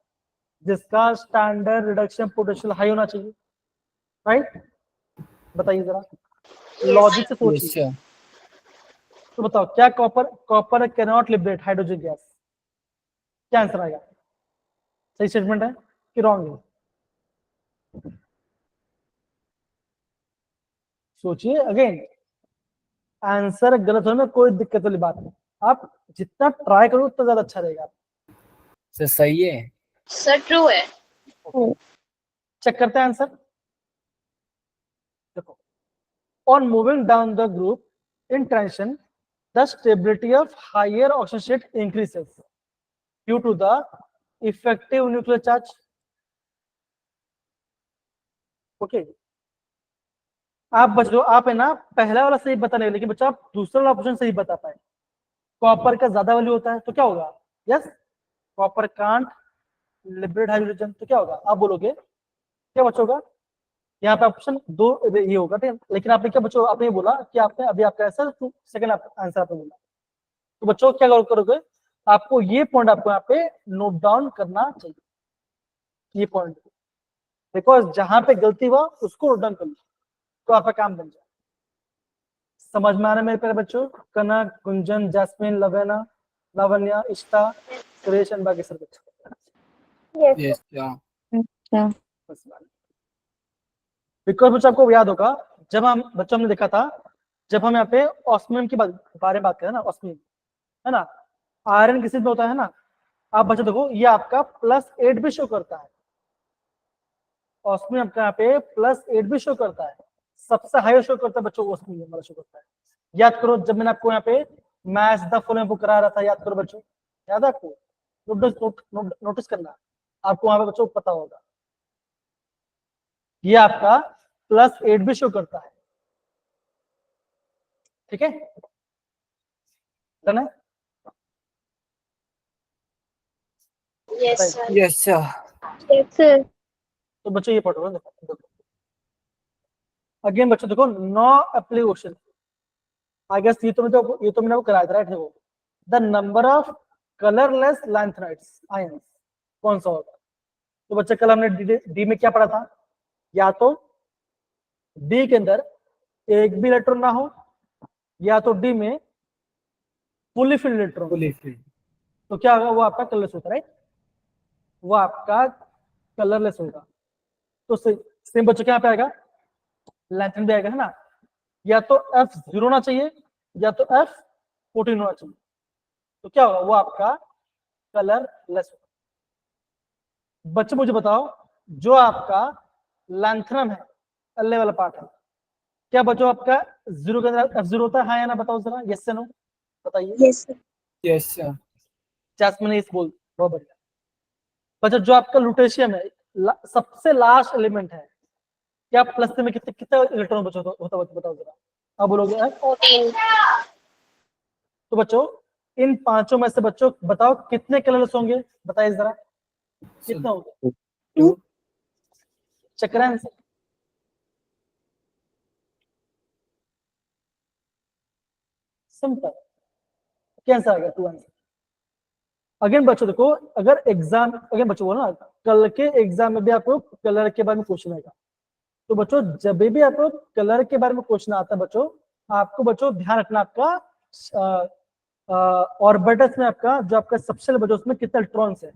जिसका स्टैंडर्ड रिडक्शन पोटेंशियल हाई होना चाहिए, राइट? बताइए जरा, लॉजिक से Yes, सोचिए। sir. तो बताओ क्या copper can not liberate hydrogen gas? क्या आंसर आएगा? सही स्टेटमेंट है कि रॉन्ग है? सोचिए अगेन, आंसर गलत होने में कोई दिक्कत वाली बात नहीं, आप जितना ट्राई करो उतना ज्यादा अच्छा रहेगा। Sir, सही है। sir, true है। चेक करते हैं आंसर। देखो, on moving down the group in transition, the stability of higher oxygen state increases due to the effective nuclear charge. Okay आप बच्चों, आप है ना पहला वाला सही बता नहीं, लेकिन बच्चों आप दूसरा वाला ऑप्शन सही बता पाए। कॉपर का ज्यादा वैल्यू होता है तो क्या होगा? Yes, copper can't liberate hydrogen, तो क्या होगा? आप बोलोगे क्या बच्चों होगा? यहाँ पे ऑप्शन दो ये होगा, ठीक है, लेकिन आपने क्या बच्चों, आपने बोला कि आपने अभी आपका आंसर सेकंड आंसर आपने बोला। तो बच्चों क्या करोगे? आपको ये पॉइंट आपको यहाँ पे नोट डाउन करना चाहिए, ये पॉइंट, बिकॉज जहां पे गलती हुआ उसको नोट डाउन कर लो तो आपका काम बन जाए। समझ में आ रहा है मेरे प्यारे बच्चों? कनक, गुंजन, जैस्मिन, लवेना, लावण्या, इष्टा, सुरेश एंड बाकी सर बच्चों। Yes, sir. बिकॉज बच्चों आपको याद होगा, जब हम बच्चों हमने देखा था, जब हम यहाँ पे ऑस्मियम की बारे में बात करें ना, ऑस्मियम है ना, आयरन किसी में होता है ना, आप बच्चों देखो ये आपका +8 भी शो करता है, ऑस्मियम आपका यहाँ पे +8 भी शो करता है, सबसे हाई शो करता है बच्चों, ऑस्मियम वाला शो करता है। याद करो जब मैंने आपको यहाँ पे मैच द फॉलोइंग बुक करा रहा था, याद करो बच्चों, याद है आपको? नोटिस करना, आपको वहां पे बच्चों पता होगा, ये आपका +8 भी शो करता है, ठीक है? डन है? Yes, sir. Yes, sir. Yes, sir. तो बच्चों ये पढ़ो, देखो अगेन बच्चों देखो, नो एप्लीकेशन, आई गेस ये तो मैंने आपको कराया था, राइट? देखो the number of colourless lanthanides ions कौन सा होगा? तो बच्चे कल हमने डी में क्या पढ़ा था? या तो डी के अंदर एक भी इलेक्ट्रॉन ना हो, या तो डी में fully filled electron. Fully filled. तो क्या होगा? वो आपका कलरलेस होता है, राइट? वो आपका कलरलेस होगा। तो सेम बच्चों क्या पे आएगा? लैंथेन भी आएगा, है ना? या तो F0 होना चाहिए या तो F14 होना चाहिए, तो क्या होगा? वो आपका कलरलेस होगा। बच्चे मुझे बताओ, जो आपका लैंथनम है, अल्ले वाला पार्ट है, क्या बच्चों आपका 0 के अंदर F0 होता है, हाँ या ना? बताओ जरा, यस से नो बताइए। Yes, sir. Yes, sir. Jasmine इस बोल, बहुत बढ़िया। बच्चा जो आपका लुटेशियम है, सबसे लास्ट एलिमेंट है, क्या प्लस में कितना इलेक्ट्रॉन बचा होता बताओ जरा, आप बोलोगे 14. तो बच्चों इन पांचों में से बच्चों बताओ कितने कलर्स होंगे? बताइए जरा, कितना होगा? 2. चक्रांश से सिंपल, क्या आंसर आ गया? 2 आंसर। अगेन बच्चों देखो, अगर एग्जाम, अगेन बच्चों बोलो ना, कल के एग्जाम में भी आपको कलर के बारे में क्वेश्चन आएगा, तो बच्चों जब भी आपको कलर के बारे में क्वेश्चन आता है बच्चों, आपको बच्चों ध्यान रखना आपका ऑर्बिटल्स में आपका जो आपका सबसे बच्चों उसमें कितने इलेक्ट्रॉन्स है,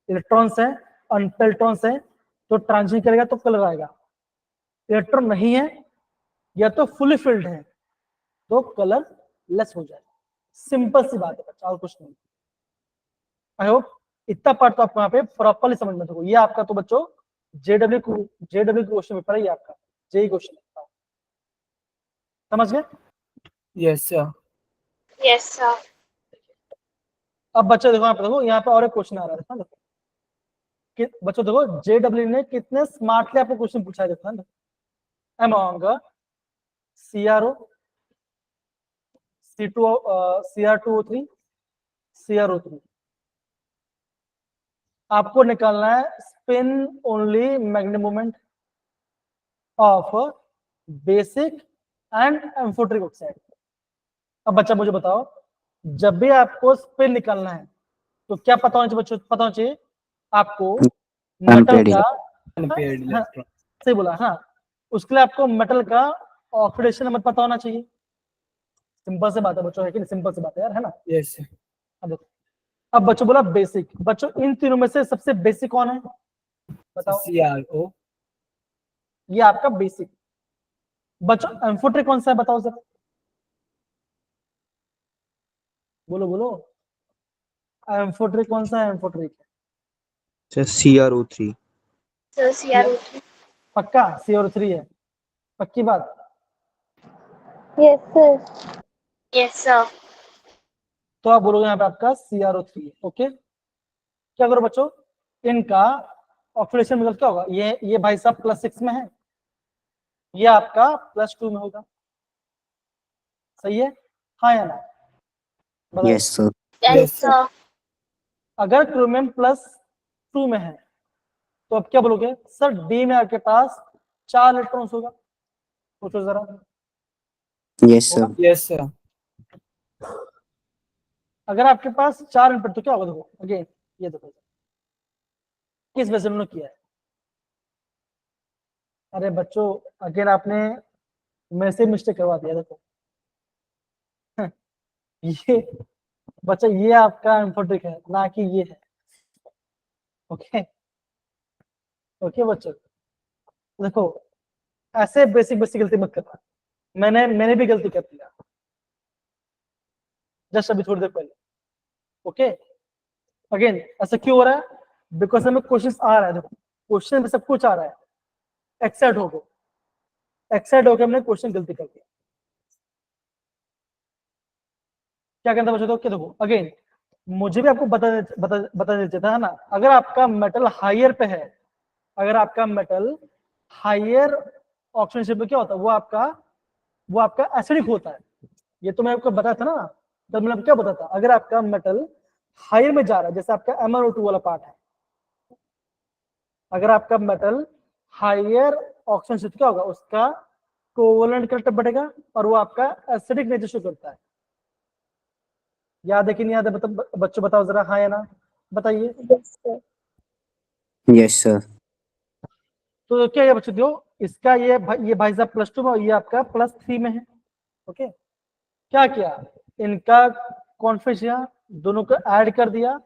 इलेक्ट्रॉन्स है, अनपेल्ड इलेक्ट्रॉन्स है, तो ट्रांजिशन करेगा तो कलर आएगा। इलेक्ट्रॉन नहीं है या तो फुली फिल्ड है तो कलर लेस हो जाएगा। सिंपल सी बात है बच्चा, और कुछ नहीं। आई होप इतना पार्ट तो आपको यहाँ पे प्रॉपरली समझ में देखो। ये आपका तो बच्चों जेडब्ल्यू क्वेश्चन पेपर है, ये आपका जेई क्वेश्चन पेपर, समझ गए? Yes, sir. Yes, sir. अब बच्चों देखो यहाँ पे, देखो यहाँ पे और एक क्वेश्चन आ रहा है, देखो कि बच्चों देखो जेडब्ल्यू ने कितने स्मार्टली आपको क्वेश्चन पूछा है, देखो among CRO, C2, CR2O3, CRO3 आपको निकालना है spin only magnetic moment of basic and amphoteric oxide. अब बच्चा मुझे बताओ, जब भी आपको स्पिन निकालना है तो क्या पता होना चाहिए बच्चों? पता होना चाहिए आपको मेटल Unpaired का, Unpaired हाँ, electron. सही बोला, हाँ, उसके लिए आपको मेटल का ऑक्सीडेशन नंबर पता होना चाहिए। सिंपल से बात है बच्चों, है कि नहीं? सिंपल सी बात है यार, है ना? Yes, sir. अब देखो, अब बच्चों बोला बेसिक, बच्चों इन तीनों में से सबसे बेसिक कौन है बताओ? CRO. ये आपका बेसिक। बच्चों एम्फोटेरिक कौन सा है बताओ सर, बोलो बोलो, एम्फोटेरिक कौन सा है? Amphoteric Sir, CRO3. Sir, CRO3. पक्का CR3 है, पक्की बात? Yes, sir. Yes, sir. तो आप बोलोगे यहाँ पे आपका CRO3 है। ओके, क्या करो बच्चों, इनका ऑक्सीडेशन रिजल्ट क्या होगा? ये भाई साहब +6 में है, ये आपका +2 में होगा, सही है, हाँ या ना? बताओ। Yes, sir. Yes, Yes, sir. sir. अगर क्रोमियम +2 में है तो अब क्या बोलोगे सर? डी में आपके पास 4 इलेक्ट्रॉन्स होगा, सोचो जरा, Yes, sir. Yes, sir. अगर आपके पास 4 इनपुट तो क्या होगा? देखो अगेन, ये देखो किस वजह से उन्होंने किया है। अरे बच्चों अगेन आपने मेरे से मिस्टेक करवा दिया, देखो ये बच्चा ये आपका इन्फोट्रिक है ना कि ये है। ओके ओके बच्चों, देखो ऐसे बेसिक बेसिक गलती मत करना, मैंने भी गलती कर दिया जस्ट अभी थोड़ी देर पहले। ओके अगेन ऐसा क्यों हो रहा है? बिकॉज हमें क्वेश्चन आ रहा है, देखो क्वेश्चन में सब कुछ आ रहा है, एक्साइट होकर हमने क्वेश्चन गलती कर दिया। क्या करता बच्चों? तो क्या देखो अगेन मुझे भी आपको बता देना था, है ना? अगर आपका मेटल हायर पे है, अगर आपका मेटल हायर ऑक्सीडेशन पे क्या होता है, वो आपका एसिडिक होता है। ये तो मैं आपको बताया था ना, तब मैंने क्या बताया था? अगर आपका मेटल हायर में जा रहा है, जैसे आपका MnO2 वाला पार्ट है, अगर आपका मेटल हायर ऑक्सीडेशन क्या होगा? उसका कोवलेंट करैक्टर बढ़ेगा और वो आपका एसिडिक नेचर शो करता है। याद है कि नहीं याद है? बच्चों बताओ जरा, हाँ या ना बताइए। Yes, sir. Yes, sir. तो क्या है बच्चों, दो इसका ये भाई साहब +2 में और ये आपका +3 में है। ओके क्या किया, इनका कॉन्फिगरेशन दोनों को ऐड कर दिया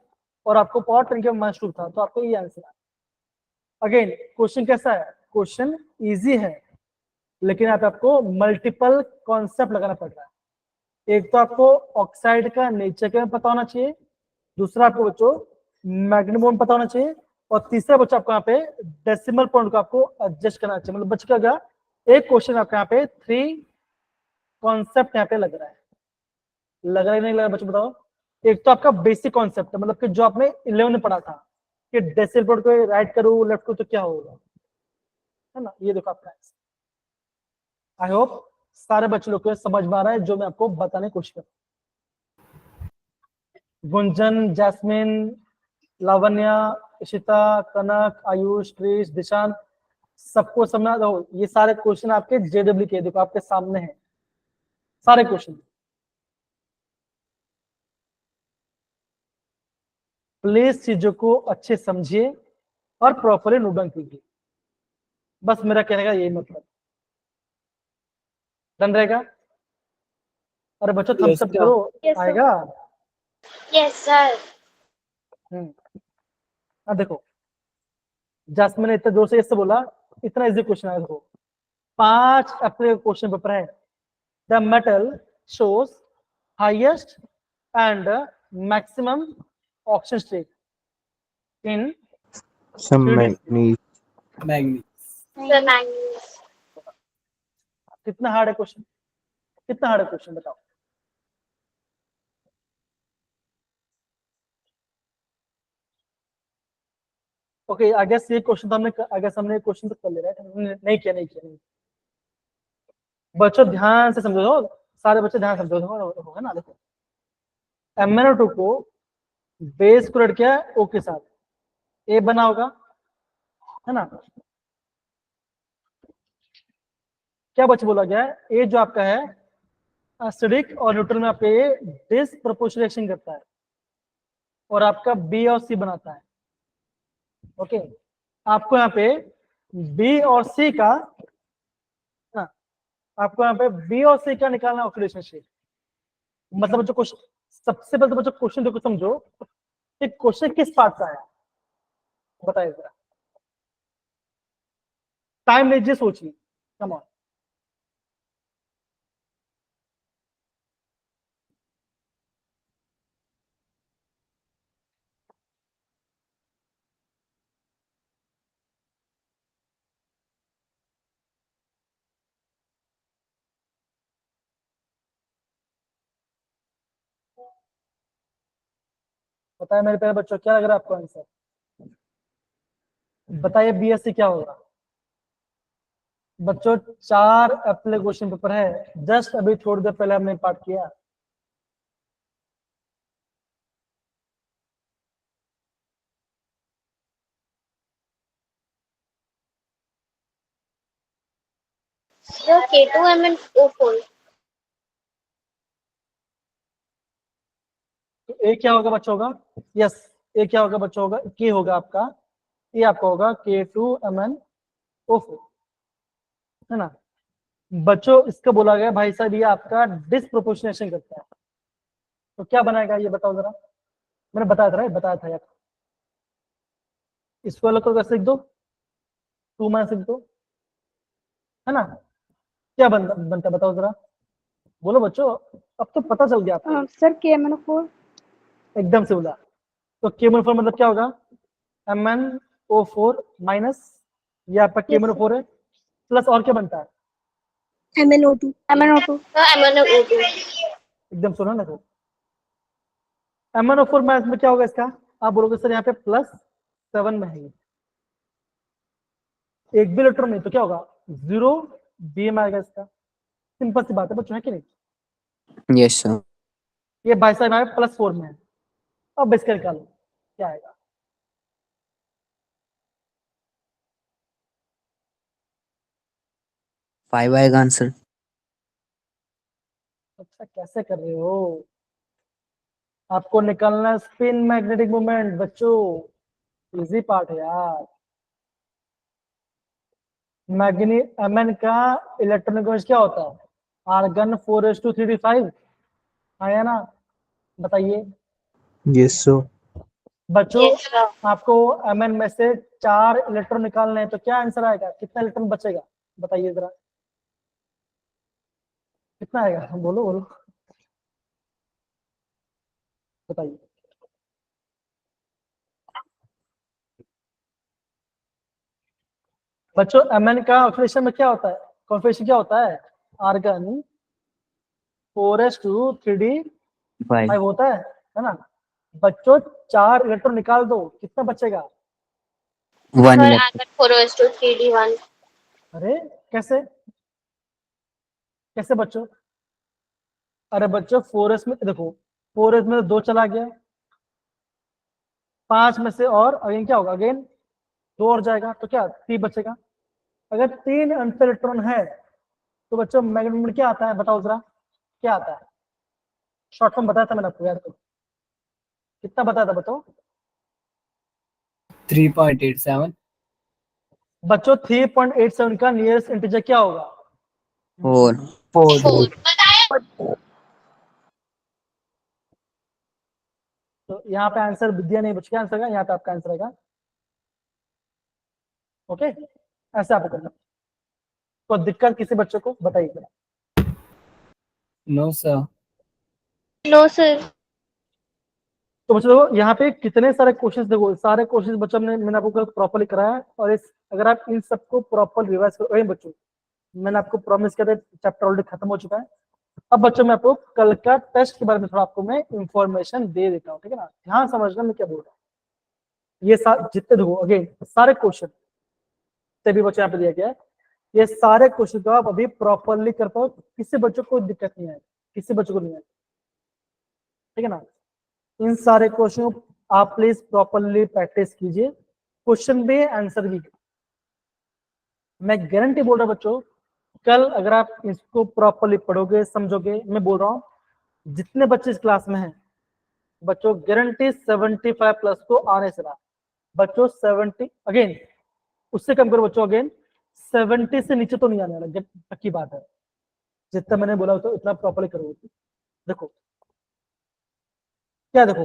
और आपको पावर 10 के -2 था, तो आपको ये आंसर। अगेन क्वेश्चन कैसा है? क्वेश्चन इजी है, लेकिन यहाँ पे आपको मल्टीपल कॉन्सेप्ट लगाना पड़ रहा है। एक तो आपको ऑक्साइड का नेचर के पता होना चाहिए, दूसरा आपको बच्चों मैग्नेटिक मोमेंट पता होना चाहिए, और तीसरा बच्चों आपको यहाँ पे डेसिमल पॉइंट को आपको एडजस्ट करना चाहिए। मतलब बच्चों क्या, एक क्वेश्चन आपका यहाँ पे 3 कॉन्सेप्ट यहाँ पे लग रहा है, लग रहा है नहीं लग रहा बच्चों बताओ? एक तो आपका बेसिक कॉन्सेप्ट है, मतलब कि जो आपने 11 में पढ़ा था कि डेसिमल पॉइंट को राइट करो लेफ्ट को तो क्या होगा, है ना? ये देखो आपका आंसर। आई होप सारे बच्चे लोग को समझ में आ रहा है जो मैं आपको बताने की कोशिश कर रहा हूं। गुंजन, जैस्मिन, लावण्या, इशिता, कनक, आयुष, क्रिश, दिशान, सबको समझ दो। ये सारे क्वेश्चन आपके जेडब्ल्यू के देखो आपके सामने हैं सारे क्वेश्चन। प्लीज चीजों को अच्छे समझिए और प्रॉपरली नोट डाउन कीजिए। बस मेरा कहने का यही मतलब। डन रहेगा? अरे बच्चों थम्स अप Yes, sir. करो, Yes, sir. आएगा। Yes, sir. अब देखो, जस्ट मैंने इतना जोर से इससे बोला, इतना इजी क्वेश्चन है। देखो 5 अप्रैल क्वेश्चन पेपर है। The metal shows highest and maximum oxygen state in Some 3D। manganese. Manganese. The manganese. कितना हार्ड है क्वेश्चन? कितना हार्ड है क्वेश्चन बताओ? ओके, आई गेस ये क्वेश्चन तो हमने हमने क्वेश्चन तो कर ले रहा है। नहीं किया, नहीं किया, नहीं। बच्चों ध्यान से समझो, सारे बच्चे ध्यान से समझो, होगा ना। देखो MnO2 को बेस को लड़ किया O के साथ, A बना होगा, है ना? क्या बच्चे बोला गया है? A जो आपका है एसिडिक और न्यूट्रल में आपका ये डिसप्रपोर्शनल रिएक्शन करता है और आपका B और C बनाता है। ओके, आपको यहाँ पे B और C का ना, आपको यहाँ पे B और C का निकालना ऑक्सीडेशन स्टेट। मतलब बच्चों क्वेश्चन, सबसे पहले तो बच्चों क्वेश्चन देखो, समझो कि क्वेश्चन किस पार्ट का है, बताइए जरा। टाइम लीजिए, सोचिए, कम ऑन। बताइए मेरे प्यारे बच्चों, क्या लग रहा है आपको आंसर? बताइए BSc क्या होगा? बच्चों 4 अप्रैल क्वेश्चन पेपर है, जस्ट अभी थोड़ी देर पहले हमने पाठ किया। The K2MnO4. तो ए क्या होगा बच्चों होगा? यस, ए क्या होगा बच्चों होगा? के होगा आपका, ये आपका होगा K2MnO4, है ना? बच्चों इसका बोला गया भाई साहब ये आपका डिसप्रोपोर्शनेशन करता है, तो क्या बनाएगा ये बताओ जरा। मैंने बताया था यार। इसको अलग करके लिख दो, 2 माइनस लिख दो, है ना? क्या बनता बताओ जरा, बोलो बच्चों, अब तो पता चल गया आपको। Sir, KMnO4. एकदम से बोला। तो KMnO4 मतलब क्या होगा? MnO4 माइनस, ये आपका KMnO4 है, प्लस और क्या बनता है? MnO2. MnO2. The MnO2. एकदम सुना ना। तो MnO4 माइनस में क्या होगा इसका? आप बोलोगे सर यहाँ पे +7 में है ये, एक भी इलेक्ट्रॉन नहीं, तो क्या होगा? 0 BM आएगा इसका। सिंपल सी बात है बच्चों, है कि नहीं? Yes, sir. ये बाई साइड में +4 में है। अब इसका निकालो क्या आएगा। Five आएगा आंसर। अच्छा, कैसे कर रहे हो? आपको निकालना स्पिन मैग्नेटिक मोमेंट बच्चों, इजी पार्ट है यार। मैग्नी Mn का इलेक्ट्रॉनिक क्या होता है? आर्गन 4s2 3d5, आया ना? बताइए Yes, sir. बच्चों, Yes, sir. आपको Mn में से 4 इलेक्ट्रॉन निकालने हैं, तो क्या आंसर आएगा? कितना इलेक्ट्रॉन बचेगा बताइए जरा, कितना आएगा? बोलो बोलो, बताइए। बच्चों Mn का ऑक्सीडेशन में क्या होता है? कॉन्फिगरेशन क्या होता है? Argon 4s2 3d5 Five. होता है ना? बच्चों 4 इलेक्ट्रॉन निकाल दो, कितना बचेगा? One Sir, electron. Argon 4s2 3d1. अरे कैसे, कैसे बच्चों? अरे बच्चों 4s में देखो, 4s में 2 चला गया, 5 में से और अगेन क्या होगा? अगेन 2 और जाएगा, तो क्या 3 बचेगा। अगर 3 अनपेयर इलेक्ट्रॉन है तो बच्चों मैग्नेटिक मोमेंट क्या आता है बताओ जरा, क्या आता है? शॉर्ट फॉर्म बताया था मैंने आपको यार, तो कितना बताया था बताओ? 3.87. बच्चों 3.87 का नियरेस्ट इंटीजर क्या होगा? 4 4 तो यहाँ पे आंसर विद्या नहीं बच के आंसर का, यहाँ पे आपका आंसर आएगा। ओके, ऐसे आपको करना। तो दिक्कत किसी बच्चों को बताइए। No sir No, sir. तो बच्चों देखो यहाँ पे कितने सारे क्वेश्चंस, देखो सारे क्वेश्चंस बच्चों मैंने आपको प्रॉपर्ली कराया है, और इस अगर आप इन सबको प्रॉपर रिवाइज करो बच्चों, मैंने आपको प्रॉमिस किया था चैप्टर ऑलरेडी खत्म हो चुका है। अब बच्चों मैं आपको कल का टेस्ट के बारे में थोड़ा आपको मैं इंफॉर्मेशन दे देता हूँ, ठीक है ना? ध्यान समझना मैं क्या बोल रहा हूँ। ये जितने देखो अगेन सारे क्वेश्चन से भी बच्चों यहाँ पे दिया गया है, ये सारे क्वेश्चन को आप अभी प्रॉपरली कर पाओ, किसी बच्चों को दिक्कत नहीं आएगी, किसी बच्चों को नहीं आएगी, ठीक है ना? इन सारे क्वेश्चन आप प्लीज प्रॉपरली प्रैक्टिस कीजिए, क्वेश्चन भी आंसर भी। मैं गारंटी बोल रहा हूं बच्चों, कल अगर आप इसको प्रॉपरली पढ़ोगे समझोगे, मैं बोल रहा हूं जितने बच्चे इस क्लास में हैं बच्चों गारंटी 75 प्लस को आने से रहा बच्चों। 70 अगेन उससे कम करो बच्चों, अगेन 70 से नीचे तो नहीं आने वाला, जब पक्की बात है। जितना मैंने बोला तो इतना प्रॉपरली करोगे। देखो क्या, देखो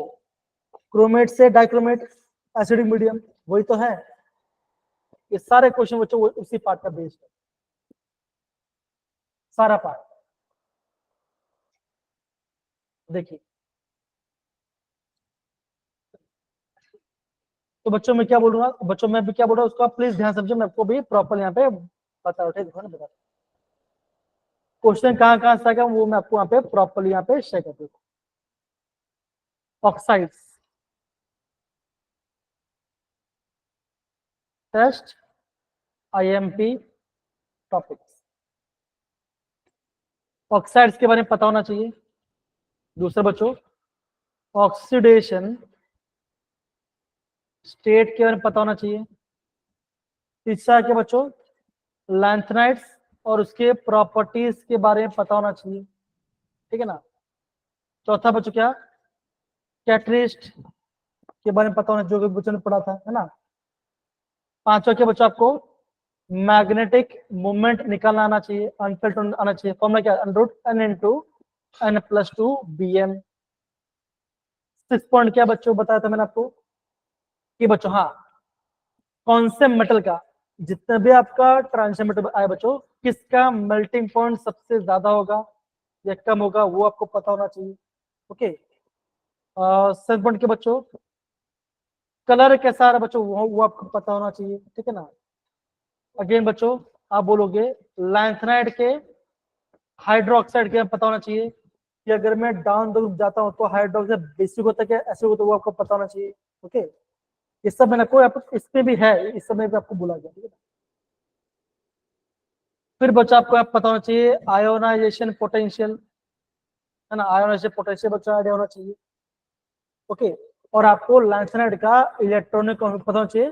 क्रोमेट से डाइक्रोमेट एसिडिक मीडियम, वही तो है। ये सारे क्वेश्चन बच्चों उसी पार्ट का बेस्ड है, सारा पार्ट। देखिए तो बच्चों मैं क्या बोलूंगा, बच्चों मैं भी क्या बोल रहा हूँ उसको आप प्लीज ध्यान समझो, मैं आपको भी प्रॉपर यहाँ पे बता उठे देखो ना, बता क्वेश्चन कहाँ से आएगा वो मैं आपको यहाँ पे प्रॉपरली यहाँ पे शेयर कर दूंगा। Oxides test IMP topics, oxides के बारे में पता होना चाहिए। दूसरा बच्चों ऑक्सीडेशन स्टेट के बारे में पता होना चाहिए। तीसरा क्या बच्चों, लैंथनाइड्स और उसके प्रॉपर्टीज के बारे में पता होना चाहिए, ठीक है ना? चौथा बच्चों क्या, कैटलिस्ट के बारे में पता होना, जो बच्चों ने पढ़ा था, है ना? पांचवा क्या बच्चों, आपको मैग्नेटिक मूवमेंट निकालना आना चाहिए, अनफिल्ड आना चाहिए। फॉर्मूला क्या, √n(n)2 bm। 6 पॉइंट क्या बच्चों बताया था मैंने आपको कि बच्चों हाँ, कौन से मेटल का जितना भी आपका ट्रांजिशन मेटल आया बच्चों, किसका मेल्टिंग पॉइंट सबसे ज्यादा होगा या कम होगा, वो आपको पता होना चाहिए। ओके, 7 पॉइंट के बच्चों कलर कैसा आ रहा है बच्चों, वो आपको पता होना चाहिए, ठीक है ना? अगेन बच्चों आप बोलोगे लैंथनाइड के हाइड्रोक्साइड के पता होना चाहिए कि अगर मैं डाउन द ग्रुप जाता हूं तो हाइड्रोक्साइड बेसिक होता है क्या एसिड होता है, वो आपको पता होना चाहिए। ओके, ये सब मैंने आपको इसमें भी है, इस समय भी आपको बोला गया, ठीक है। फिर बच्चा आपको पता होना चाहिए आयोनाइजेशन पोटेंशियल, है ना? आयोनाइजेशन पोटेंशियल बच्चा आइडिया होना चाहिए। ओके, और आपको लैंथनाइड का इलेक्ट्रॉनिक पता होना चाहिए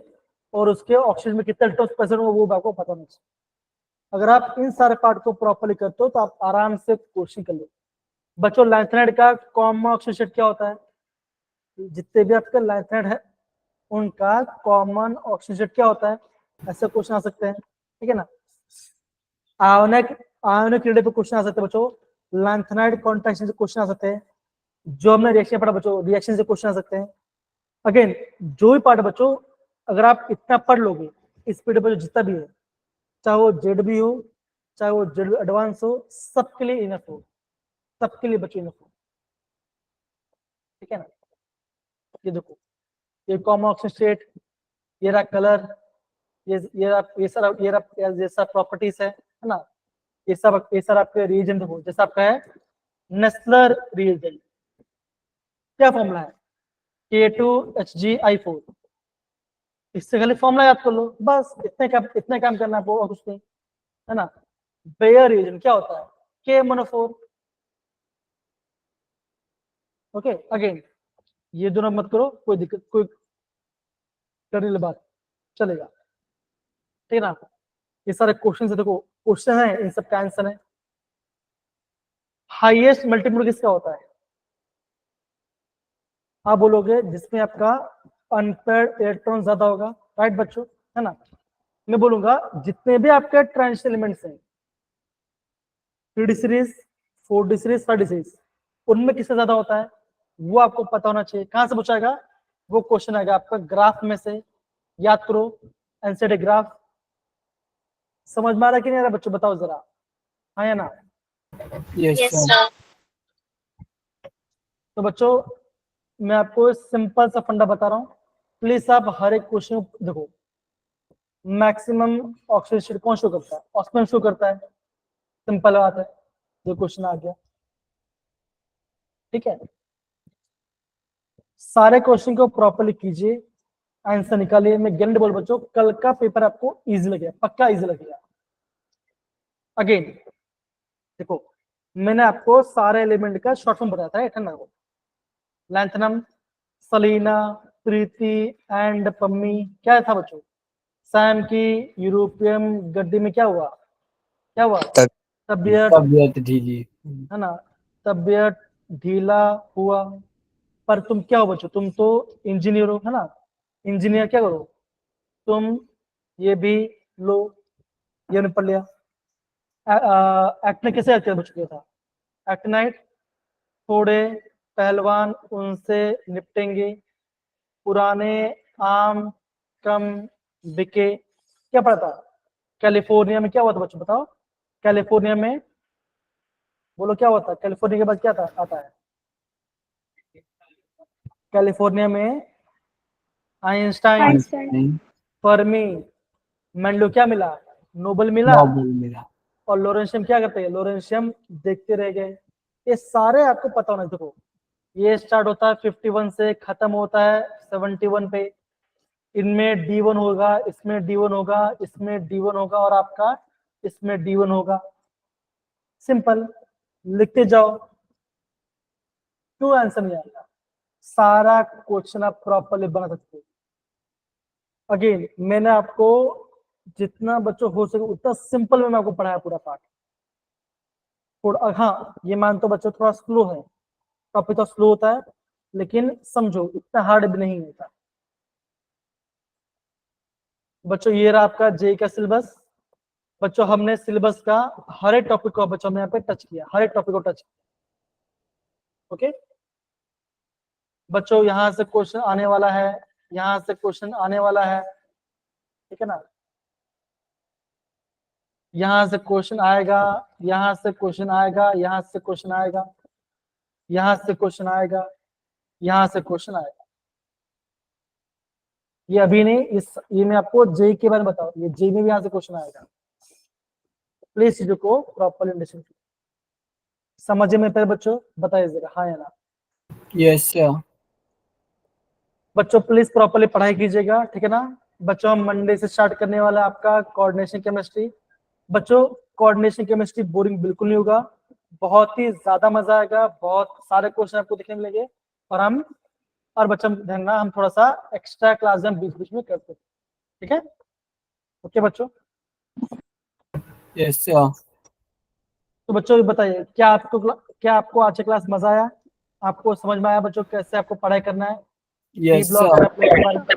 और उसके ऑक्सीजन में कितना इलेक्ट्रॉन प्रेजेंट हो वो आपको पता होना चाहिए। अगर आप इन सारे पार्ट को प्रॉपरली करते हो तो आप आराम से क्वेश्चन कर लो। बच्चों लैंथनाइड का कॉमन ऑक्सीजन क्या होता है, जितने भी आपके लैंथनाइड है उनका कॉमन ऑक्सीजन क्या होता है, ऐसे क्वेश्चन आ सकते हैं, ठीक है ना? आयोनिक आयोनिक रिलेटिव पे क्वेश्चन आ सकते हैं बच्चों, लैंथनाइड कॉन्ट्रैक्शन से क्वेश्चन आ सकते हैं, जो हमने रिएक्शन पढ़ा बच्चों रिएक्शन से क्वेश्चन आ सकते हैं। अगेन जो भी पार्ट बच्चों अगर आप इतना पढ़ लोगे इस पीरियड पर जितना भी है, चाहे वो जेड भी हो चाहे वो जेड एडवांस हो, सबके लिए इनफ हो, सबके लिए बच्चों इनफ हो, ठीक है ना? ये देखो ये कॉमन ऑक्सीजन स्टेट, ये रहा कलर, ये सारा प्रॉपर्टीज है ना? ये सब आपके रिएजेंट हो, जैसा आपका है नेस्लर रिएजेंट, क्या फॉर्मूला है K2HgI4, इससे खाली फॉर्मूला याद कर लो बस, इतने काम करना है आपको और कुछ नहीं, है ना? बेयर रिएजेंट क्या होता है K-MnO4। ओके, अगेन ये दोनों मत करो, कोई दिक्कत कोई करने वाली बात चलेगा, ठीक है ना? ये सारे क्वेश्चन है, देखो क्वेश्चन है, इन सब का आंसर है। हाईएस्ट मल्टीपल किसका होता है, आप बोलोगे जिसमें आपका अनपेयर्ड इलेक्ट्रॉन ज्यादा होगा, राइट बच्चों, है ना? मैं बोलूंगा जितने भी आपके ट्रांजिशन एलिमेंट्स हैं 3D series 4D series 5D series, उनमें किससे ज्यादा होता है वो आपको पता होना चाहिए। कहां से पूछाएगा वो क्वेश्चन आएगा आपका ग्राफ में से, याद करो एनसीईआरटी ग्राफ। समझ में आ रहा है कि नहीं आ रहा बच्चों, बताओ जरा, हाँ या ना। Yes, Yes, sir. sir. तो बच्चों मैं आपको सिंपल सा फंडा बता रहा हूँ, प्लीज आप हर एक क्वेश्चन देखो। मैक्सिमम ऑक्सीजन कौन शो करता है, ऑक्सीजन शो करता है, सिंपल बात है, जो क्वेश्चन आ गया। ठीक है, सारे क्वेश्चन को प्रॉपर्ली कीजिए, आंसर निकालिए। मैं गारंटी बोल बच्चों कल का पेपर आपको इजी लगेगा, पक्का इजी लगेगा। अगेन देखो मैंने आपको सारे एलिमेंट का शॉर्ट फॉर्म बताया था, एथेना को, lanthanum, Selena, Preeti and Pammi. क्या था बच्चों, सैम की यूरोपियम गड्डी में क्या हुआ, क्या हुआ, तबियत, तबीयत ढीली। है ना, तबियत ढीला हुआ। पर तुम क्या हो बच्चों, तुम तो इंजीनियर हो, है ना, इंजीनियर क्या करो तुम, ये भी लो, ये नहीं पढ़ लिया। एक्ट ने कैसे याद किया बच्चों, क्या था एक्टनाइट, थोड़े पहलवान उनसे निपटेंगे, पुराने आम कम बिके। क्या पढ़ा था, कैलिफोर्निया में क्या हुआ था बच्चों, बताओ कैलिफोर्निया में, बोलो क्या होता है, कैलिफोर्निया के बाद क्या था आता है, कैलिफोर्निया में आइंस्टाइन, Einstein. फर्मी, मेंडलो क्या मिला, नोबल मिला। नोबल मिला। और लोरेंशियम क्या करते हैं, लोरेंशियम देखते रह गए। ये सारे आपको पता होना, देखो ये स्टार्ट होता है 51 से, खत्म होता है 71 पे। इनमें D1 होगा, इसमें D1 होगा, इसमें D1 होगा और आपका इसमें D1 होगा। सिंपल, लिखते जाओ, क्यों आंसर नहीं आएगा, सारा क्वेश्चन आप प्रॉपरली बना सकते हो। अगेन मैंने आपको जितना बच्चों हो सके उतना सिंपल में मैं आपको पढ़ाया पूरा पार्ट। थोड़ा हाँ ये मानते हो बच्चों थोड़ा स्लो है, टॉपिक तो स्लो होता है, लेकिन समझो इतना हार्ड भी नहीं होता। बच्चों ये रहा आपका जेई का सिलेबस। बच्चों हमने सिलेबस का हर एक टॉपिक को बच्चों ने यहाँ पे टच किया, हर एक टॉपिक को टच किया। ओके बच्चों यहाँ से क्वेश्चन आने वाला है, यहाँ से क्वेश्चन आने वाला है, ठीक है ना, यहाँ से क्वेश्चन आएगा, यहाँ से क्वेश्चन आएगा, यहाँ से क्वेश्चन आएगा, यहाँ से क्वेश्चन आएगा, यहाँ से क्वेश्चन आएगा। ये अभी नहीं, ये मैं आपको जेई के बारे में बताऊँ, ये जेई में भी यहाँ से क्वेश्चन आएगा। प्लीज चीजों को प्रॉपरली अंडरस्टैंड समझे में पहले बच्चों, बताइए जरा हाँ या ना। Yes sir. बच्चों प्लीज प्रॉपरली पढ़ाई कीजिएगा, ठीक है ना। बच्चों हम मंडे से स्टार्ट करने वाला है आपका कोऑर्डिनेशन केमिस्ट्री। बच्चों कोऑर्डिनेशन केमिस्ट्री बोरिंग बिल्कुल नहीं होगा, बहुत ही ज्यादा मजा आएगा, बहुत सारे क्वेश्चन आपको देखने मिलेंगे। और बच्चों ध्यान रखना हम थोड़ा सा एक्स्ट्रा क्लास हम बीच बीच में करते हैं, ठीक है। ओके बच्चों, यस सर। तो बच्चों बताइए क्या आपको आज की क्लास मजा आया, आपको समझ में आया बच्चों कैसे आपको पढ़ाई करना है, D yes block sir.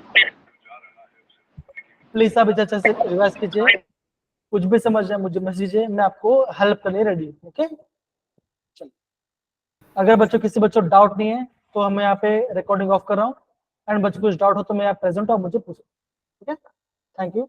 Please आप इसे अच्छे से रिवाइज कीजिए, कुछ भी समझ जाए मुझे मैसेज दीजिए, मैं आपको हेल्प करने रेडी हूँ। ओके चलिए, अगर बच्चों किसी बच्चों डाउट नहीं है तो मैं यहाँ पे रिकॉर्डिंग ऑफ कर रहा हूँ, एंड बच्चों कुछ डाउट हो तो मैं यहाँ प्रेजेंट हूँ, आप मुझे पूछो। ठीक है, थैंक यू।